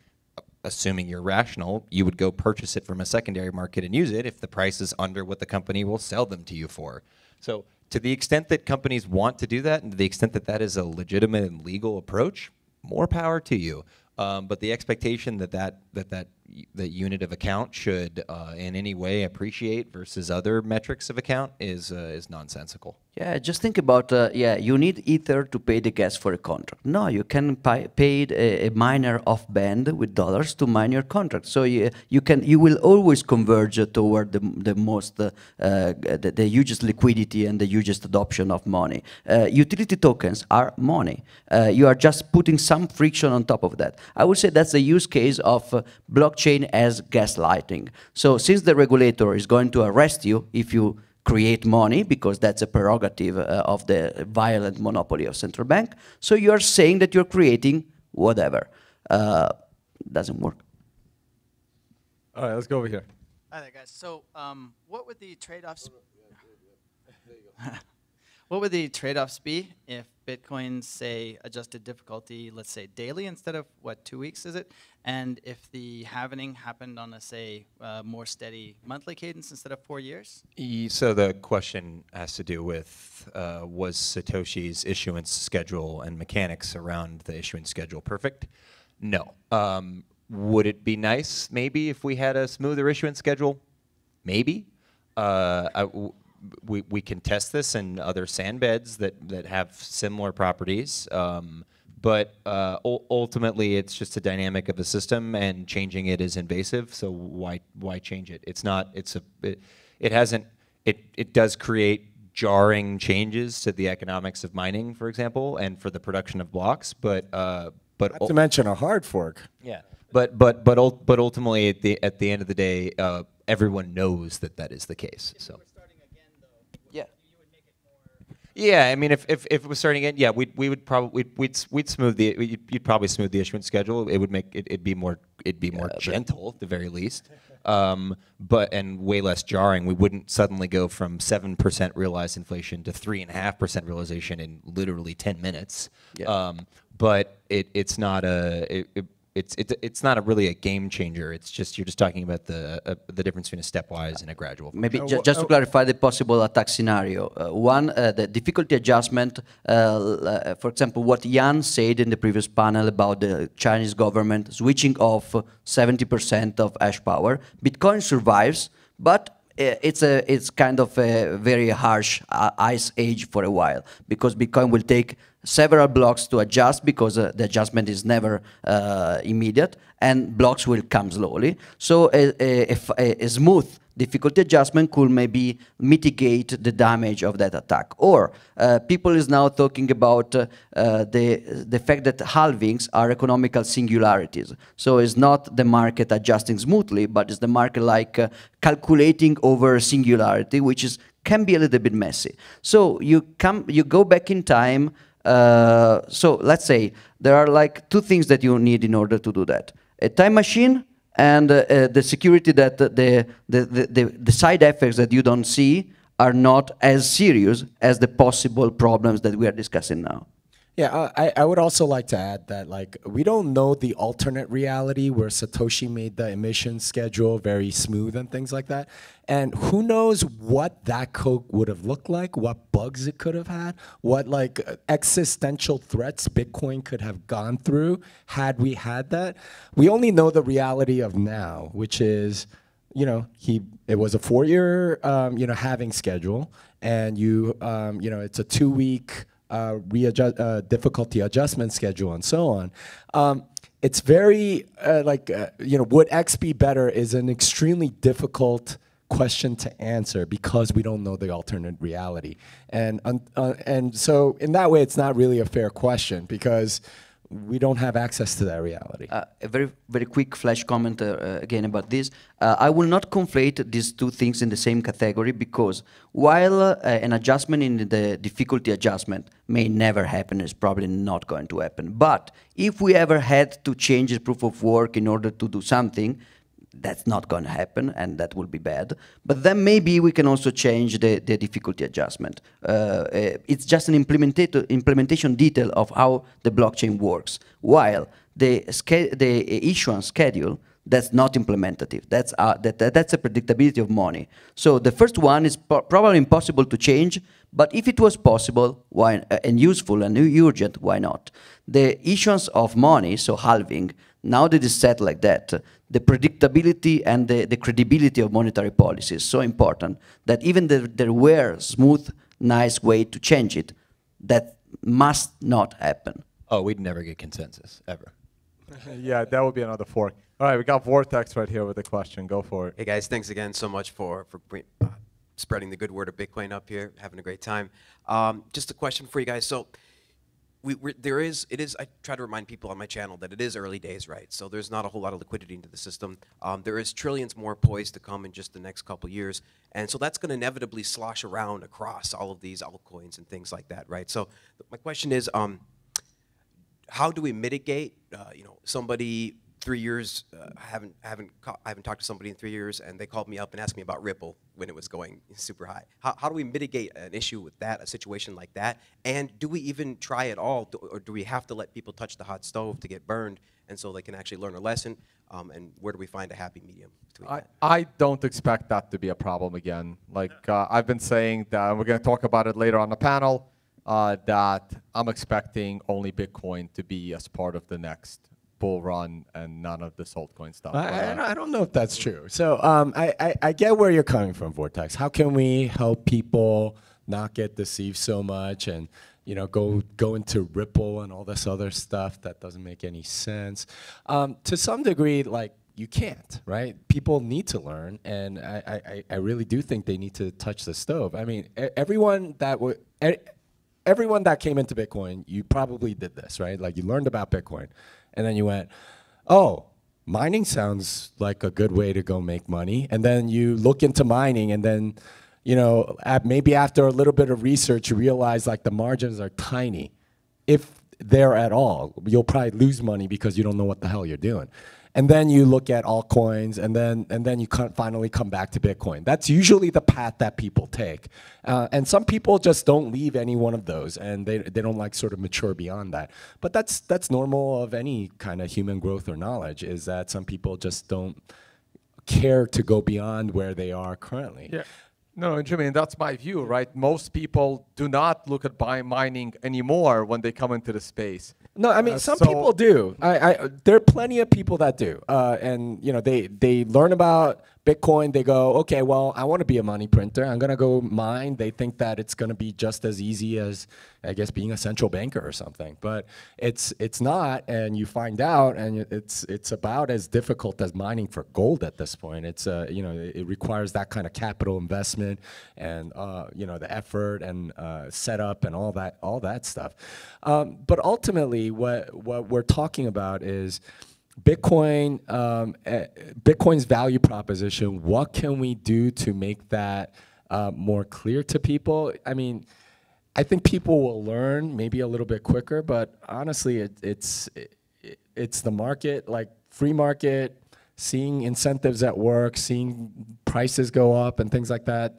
assuming you're rational, you would go purchase it from a secondary market and use it if the price is under what the company will sell them to you for. So to the extent that companies want to do that, and to the extent that that is a legitimate and legal approach, more power to you. But the expectation that unit of account should in any way appreciate versus other metrics of account is nonsensical. Yeah, just think about, you need Ether to pay the gas for a contract. No, you can pay a miner off band with dollars to mine your contract. So you will always converge toward the hugest liquidity and the hugest adoption of money. Utility tokens are money. You are just putting some friction on top of that. I would say that's a use case of blockchain as gaslighting. So since the regulator is going to arrest you if you create money, because that's a prerogative of the violent monopoly of central bank, so you're saying that you're creating whatever. Doesn't work. All right, let's go over here. Hi there, guys. So what would the trade-offs what would the trade-offs be if Bitcoin, say, adjusted difficulty, let's say daily instead of, what, 2 weeks is it? And if the halvening happened on a, say, more steady monthly cadence instead of 4 years? So the question has to do with, was Satoshi's issuance schedule and mechanics around the issuance schedule perfect? No. Would it be nice, maybe, if we had a smoother issuance schedule? Maybe. We can test this in other sand beds that have similar properties, but ultimately it's just a dynamic of the system, and changing it is invasive. So why change it? It's not. It does create jarring changes to the economics of mining, for example, and for the production of blocks. But not to mention a hard fork. Yeah. But ultimately at the end of the day, everyone knows that is the case. So. Yeah, I mean, if it was starting again, yeah, we'd probably smooth you'd probably smooth the issuance schedule. It would make it'd be more gentle at the very least, and way less jarring. We wouldn't suddenly go from 7% realized inflation to 3.5% realization in literally 10 minutes. Yeah. But it's not it's not really a game changer. It's just you're just talking about the difference between a stepwise and a gradual. Maybe just to clarify the possible attack scenario. One, the difficulty adjustment. For example, what Jan said in the previous panel about the Chinese government switching off 70% of hash power. Bitcoin survives, but it's kind of a very harsh ice age for a while, because Bitcoin will take several blocks to adjust, because the adjustment is never immediate, and blocks will come slowly. So a smooth difficulty adjustment could maybe mitigate the damage of that attack. Or people is now talking about the fact that halvings are economical singularities. So it's not the market adjusting smoothly, but it's the market like calculating over singularity, which can be a little bit messy. So you go back in time. So let's say there are like two things that you need in order to do that: a time machine and the security that the side effects that you don't see are not as serious as the possible problems that we are discussing now. Yeah, I would also like to add that, like, we don't know the alternate reality where Satoshi made the emission schedule very smooth and things like that. And who knows what that code would have looked like, what bugs it could have had, what like existential threats Bitcoin could have gone through had we had that. We only know the reality of now, which is, it was a 4-year, halving schedule, and it's a 2-week difficulty adjustment schedule and so on. It's very would X be better is an extremely difficult question to answer because we don't know the alternate reality. And so in that way, it's not really a fair question because we don't have access to that reality. A very, very quick flash comment again about this. I will not conflate these two things in the same category because while an adjustment in the difficulty adjustment may never happen, it's probably not going to happen. But if we ever had to change the proof of work in order to do something, that's not going to happen, and that will be bad. But then maybe we can also change the difficulty adjustment. It's just an implementation detail of how the blockchain works. While the issuance schedule, that's not implementative. That's a predictability of money. So the first one is probably impossible to change, but if it was possible and useful and urgent, why not? The issuance of money, so halving, now that it's set like that, the predictability and the credibility of monetary policy is so important that even there were smooth, nice way to change it, that must not happen. Oh, we'd never get consensus, ever. Yeah, that would be another fork. All right, we got Vortex right here with a question. Go for it. Hey guys, thanks again so much for spreading the good word of Bitcoin up here. Having a great time. Just a question for you guys. So I try to remind people on my channel that it is early days, right? So there's not a whole lot of liquidity into the system. There is trillions more poised to come in just the next couple years. And so that's going to inevitably slosh around across all of these altcoins and things like that, right? So my question is, how do we mitigate, somebody 3 years, I haven't talked to somebody in 3 years, and they called me up and asked me about Ripple when it was going super high. How do we mitigate an issue with that, a situation like that? And do we even try at all, or do we have to let people touch the hot stove to get burned, and so they can actually learn a lesson? And where do we find a happy medium between that? I don't expect that to be a problem again. Like I've been saying that, we're going to talk about it later on the panel, that I'm expecting only Bitcoin to be as part of the next bull run and none of this altcoin stuff. I don't know if that's true. So I get where you're coming from, Vortex. How can we help people not get deceived so much and go into Ripple and all this other stuff that doesn't make any sense? To some degree, like, you can't, right? People need to learn, and I really do think they need to touch the stove. I mean, everyone that came into Bitcoin, you probably did this, right? Like, you learned about Bitcoin, and then you went, oh, mining sounds like a good way to go make money. And then you look into mining, and then, maybe after a little bit of research, you realize like the margins are tiny. If they're at all, you'll probably lose money because you don't know what the hell you're doing. And then you look at altcoins, and then you finally come back to Bitcoin. That's usually the path that people take. And some people just don't leave any one of those, and they don't like sort of mature beyond that. But that's normal of any kind of human growth or knowledge, is that some people just don't care to go beyond where they are currently. Yeah. No, Jimmy, and that's my view, right? Most people do not look at mining anymore when they come into the space. No, I mean, some people do. There are plenty of people that do. And, they learn about Bitcoin. They go, okay, well, I want to be a money printer. I'm going to go mine. They think that it's going to be just as easy as, I guess, being a central banker or something. But it's not, and you find out, and it's about as difficult as mining for gold at this point. It's, it requires that kind of capital investment and, the effort and setup and all that stuff. But ultimately, what we're talking about is Bitcoin, Bitcoin's value proposition. What can we do to make that more clear to people? I mean, I think people will learn maybe a little bit quicker, but honestly, it's the market, like free market, seeing incentives at work, seeing prices go up and things like that.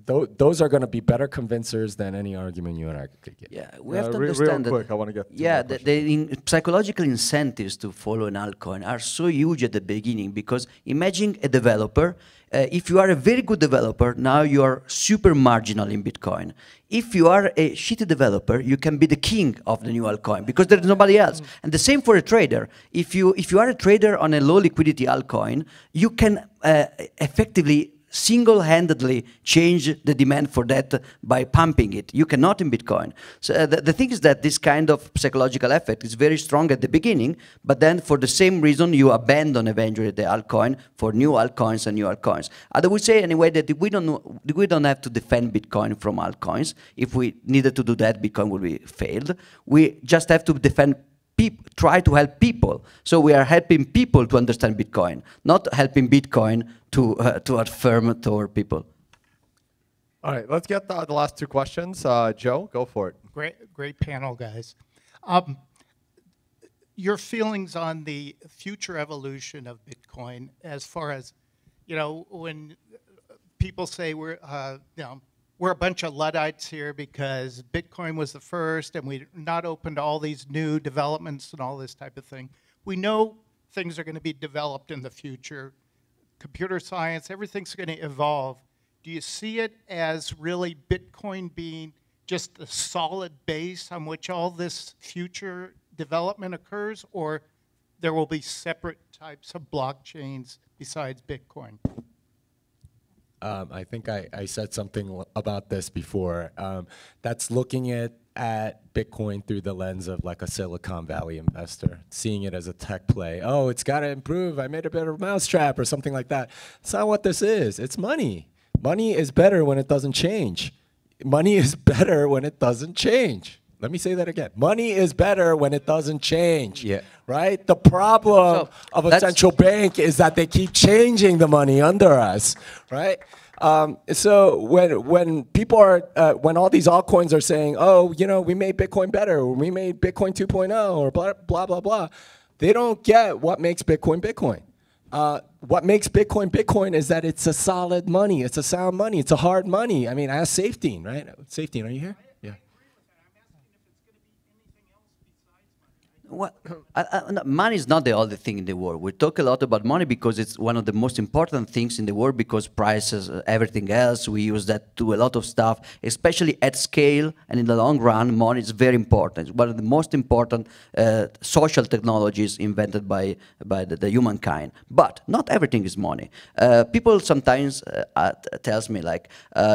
Those are going to be better convincers than any argument you and I could get. Yeah, we have to understand real quick, I want to get to the psychological incentives to follow an altcoin are so huge at the beginning, because imagine a developer. If you are a very good developer, now you are super marginal in Bitcoin. If you are a shitty developer, you can be the king of the new altcoin because there is nobody else. And the same for a trader. If you are a trader on a low liquidity altcoin, you can effectively single-handedly change the demand for that by pumping it. You cannot in Bitcoin. So the thing is that this kind of psychological effect is very strong at the beginning, but then for the same reason you abandon eventually the altcoin for new altcoins and new altcoins. I would say anyway that we don't have to defend Bitcoin from altcoins. If we needed to do that, Bitcoin would be failed. We just have to defend try to help people. So we are helping people to understand Bitcoin, not helping Bitcoin to affirm to our people. All right, let's get the last two questions. Joe, go for it. Great panel, guys. Your feelings on the future evolution of Bitcoin, as far as, when people say we're a bunch of Luddites here because Bitcoin was the first and we're not open to all these new developments and all this type of thing. We know things are going to be developed in the future. Computer science, everything's going to evolve. Do you see it as really Bitcoin being just the solid base on which all this future development occurs, or there will be separate types of blockchains besides Bitcoin? I think I said something about this before. That's looking at Bitcoin through the lens of like a Silicon Valley investor, seeing it as a tech play. Oh, it's got to improve. I made a better mousetrap or something like that. It's not what this is. It's money. Money is better when it doesn't change. Money is better when it doesn't change. Let me say that again. Money is better when it doesn't change. Yeah. Right? The problem of a central bank is that they keep changing the money under us. Right? So when people are, when all these altcoins are saying, oh, we made Bitcoin better, or we made Bitcoin 2.0, or blah, blah, blah, blah, they don't get what makes Bitcoin Bitcoin. What makes Bitcoin Bitcoin is that it's a solid money. It's a sound money. It's a hard money. I mean, ask Safety, right? Safety, are you here? Yeah. Well, money is not the only thing in the world. We talk a lot about money because it's one of the most important things in the world, because prices, everything else, we use that to do a lot of stuff, especially at scale, and in the long run, money is very important. It's one of the most important social technologies invented by the humankind. But not everything is money. People sometimes tells me like,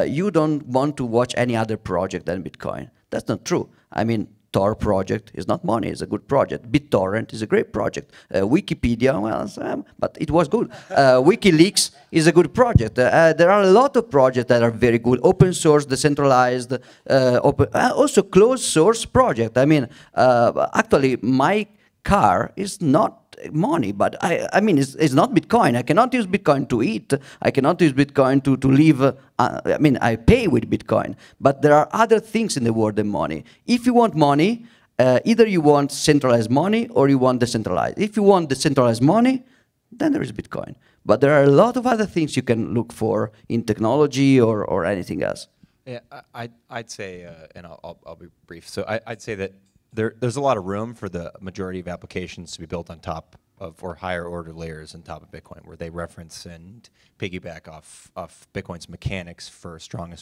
you don't want to watch any other project than Bitcoin. That's not true. I mean, Tor project is not money, it's a good project. BitTorrent is a great project. Wikipedia, well, but it was good. WikiLeaks is a good project. There are a lot of projects that are very good. Open source, decentralized, also closed source project. I mean, actually, my car is not money, but I mean, it's not Bitcoin. I cannot use Bitcoin to eat. I cannot use Bitcoin to live. I mean, I pay with Bitcoin, but there are other things in the world than money. If you want money, either you want centralized money or you want decentralized. If you want decentralized money, then there is Bitcoin. But there are a lot of other things you can look for in technology or anything else. Yeah, I'd say, and I'll be brief. So I'd say that there's a lot of room for the majority of applications to be built on top of, or higher order layers on top of Bitcoin, where they reference and piggyback off Bitcoin's mechanics for strong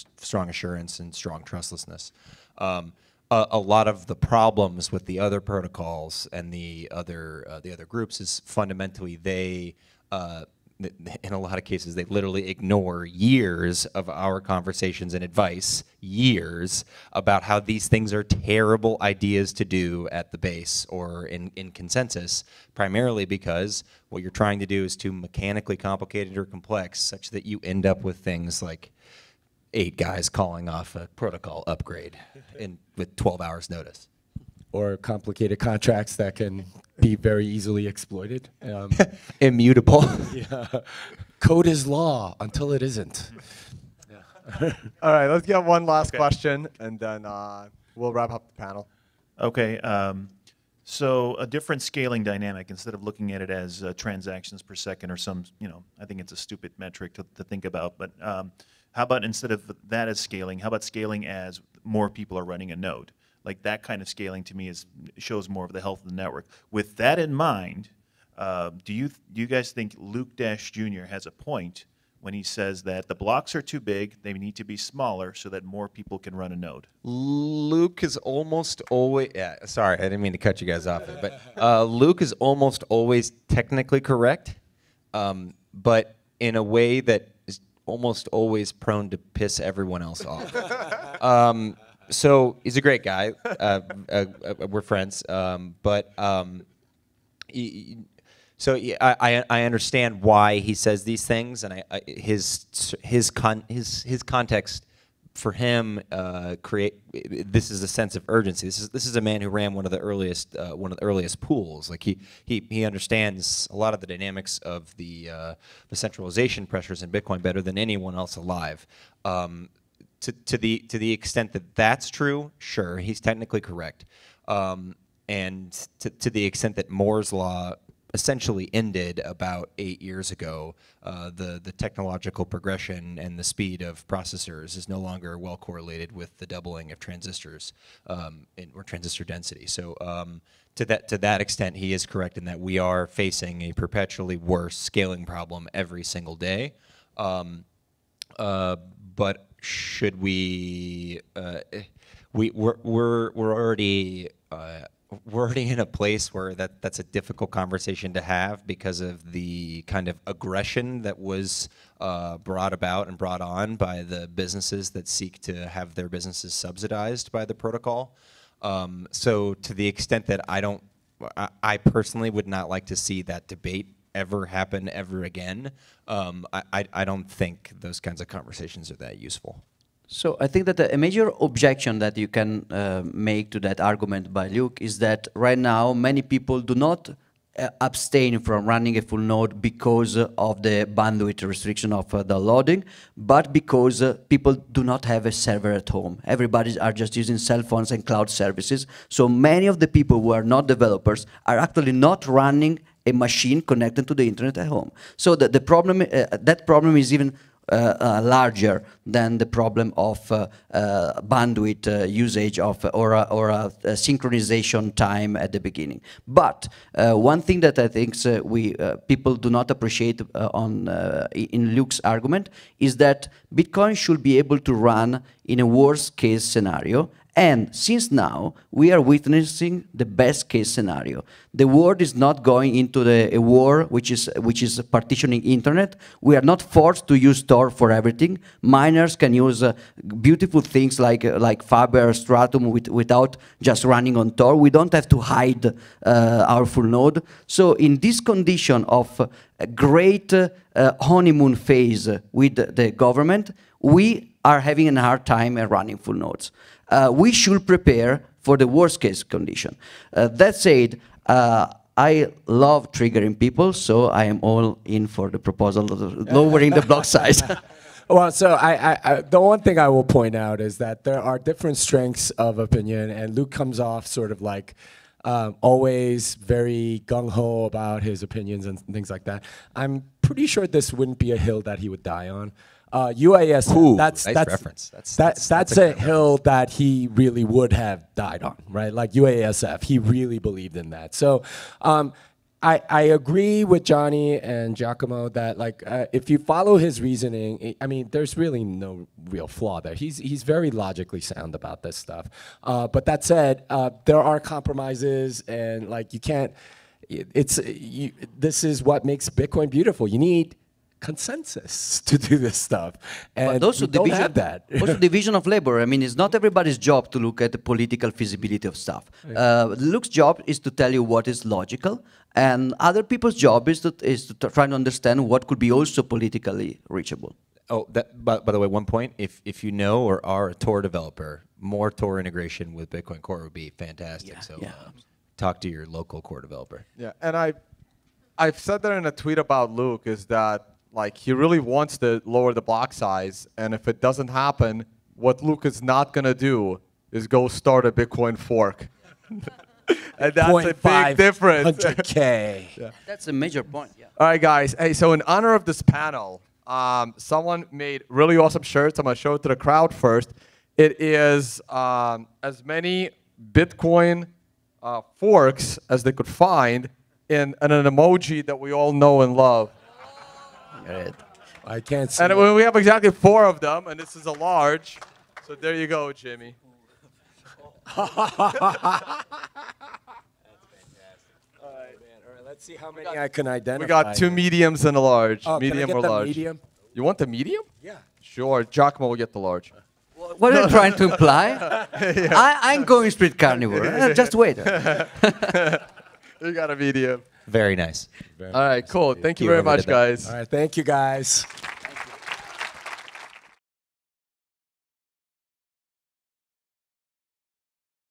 assurance and strong trustlessness. A lot of the problems with the other protocols and the other groups is fundamentally they. In a lot of cases, they literally ignore years of our conversations and advice, years, about how these things are terrible ideas to do at the base or in consensus, primarily because what you're trying to do is too mechanically complicated or complex, such that you end up with things like 8 guys calling off a protocol upgrade with 12 hours notice. Or complicated contracts that can be very easily exploited. Immutable. Yeah. Code is law until it isn't. Yeah. All right, let's get one last question, and then we'll wrap up the panel. Okay. So a different scaling dynamic, instead of looking at it as transactions per second or some, I think it's a stupid metric to think about. But how about instead of that as scaling, how about scaling as more people are running a node? Like that kind of scaling to me shows more of the health of the network. With that in mind, do you guys think Luke Dash Jr. has a point when he says that the blocks are too big, they need to be smaller so that more people can run a node? Luke is almost always, sorry, I didn't mean to cut you guys off, but Luke is almost always technically correct, but in a way that is almost always prone to piss everyone else off. So he's a great guy. We're friends, but so yeah, I understand why he says these things, and his context for him this is a sense of urgency. This is a man who ran one of the earliest pools. Like he understands a lot of the dynamics of the centralization pressures in Bitcoin better than anyone else alive. To the extent that that's true, sure, he's technically correct, and to the extent that Moore's law essentially ended about 8 years ago, the technological progression and the speed of processors is no longer well correlated with the doubling of transistors or transistor density. So to that extent, he is correct in that we are facing a perpetually worse scaling problem every single day. But should we're already in a place where that's a difficult conversation to have because of the kind of aggression that was brought about and brought on by the businesses that seek to have their businesses subsidized by the protocol. So to the extent that I personally would not like to see that debate ever happen ever again, I don't think those kinds of conversations are that useful. So I think that a major objection that you can make to that argument by Luke is that right now many people do not abstain from running a full node because of the bandwidth restriction of the loading, but because people do not have a server at home. Everybody are just using cell phones and cloud services. So many of the people who are not developers are actually not running a machine connected to the internet at home. So the problem, that problem is even larger than the problem of bandwidth usage of or a synchronization time at the beginning. But one thing that I think people do not appreciate in Luke's argument is that Bitcoin should be able to run in a worst case scenario. And since now, we are witnessing the best case scenario. The world is not going into a war which is partitioning internet. We are not forced to use Tor for everything. Miners can use beautiful things like Faber, Stratum without just running on Tor. We don't have to hide our full node. So in this condition of a great honeymoon phase with the government, we are having a hard time running full nodes. We should prepare for the worst case condition. That said, I love triggering people, so I am all in for the proposal of lowering the block size. Well, so the one thing I will point out is that there are different strengths of opinion, and Luke comes off sort of like always very gung-ho about his opinions and things like that. I'm pretty sure this wouldn't be a hill that he would die on. UAS, Ooh, that's reference. That's a hill that he really would have died on, right? Like UASF, he really believed in that. So I agree with Johnny and Giacomo that like if you follow his reasoning, I mean, there's really no real flaw there. He's very logically sound about this stuff. But that said, there are compromises, and like you can't. This is what makes Bitcoin beautiful. You need consensus to do this stuff, and we don't have that. Also, division of labor. I mean, it's not everybody's job to look at the political feasibility of stuff. Luke's job is to tell you what is logical, and other people's job is to try to understand what could be also politically reachable. Oh, by the way, one point: if you know or are a Tor developer, more Tor integration with Bitcoin Core would be fantastic. So talk to your local Core developer. Yeah, and I've said that in a tweet about Luke is that like he really wants to lower the block size, and if it doesn't happen, what Luke is not gonna do is go start a Bitcoin fork. And that's a big difference. 100K. Yeah. That's a major point. Yeah. All right, guys. Hey, so in honor of this panel, someone made really awesome shirts. I'm gonna show it to the crowd first. It is as many Bitcoin forks as they could find in an emoji that we all know and love. I can't see. And we have exactly 4 of them, and this is a large. So there you go, Jimmy. That's fantastic. All right, let's see how many I can identify. We got 2 mediums and a large. Oh, medium can I get or the large. Medium? You want the medium? Yeah. Sure, Giacomo will get the large. What are you trying to imply? I'm going street carnivore. Just wait. You got a medium. Very nice. All right, cool. Thank you Whoever very much, did that. guys. All right, thank you guys.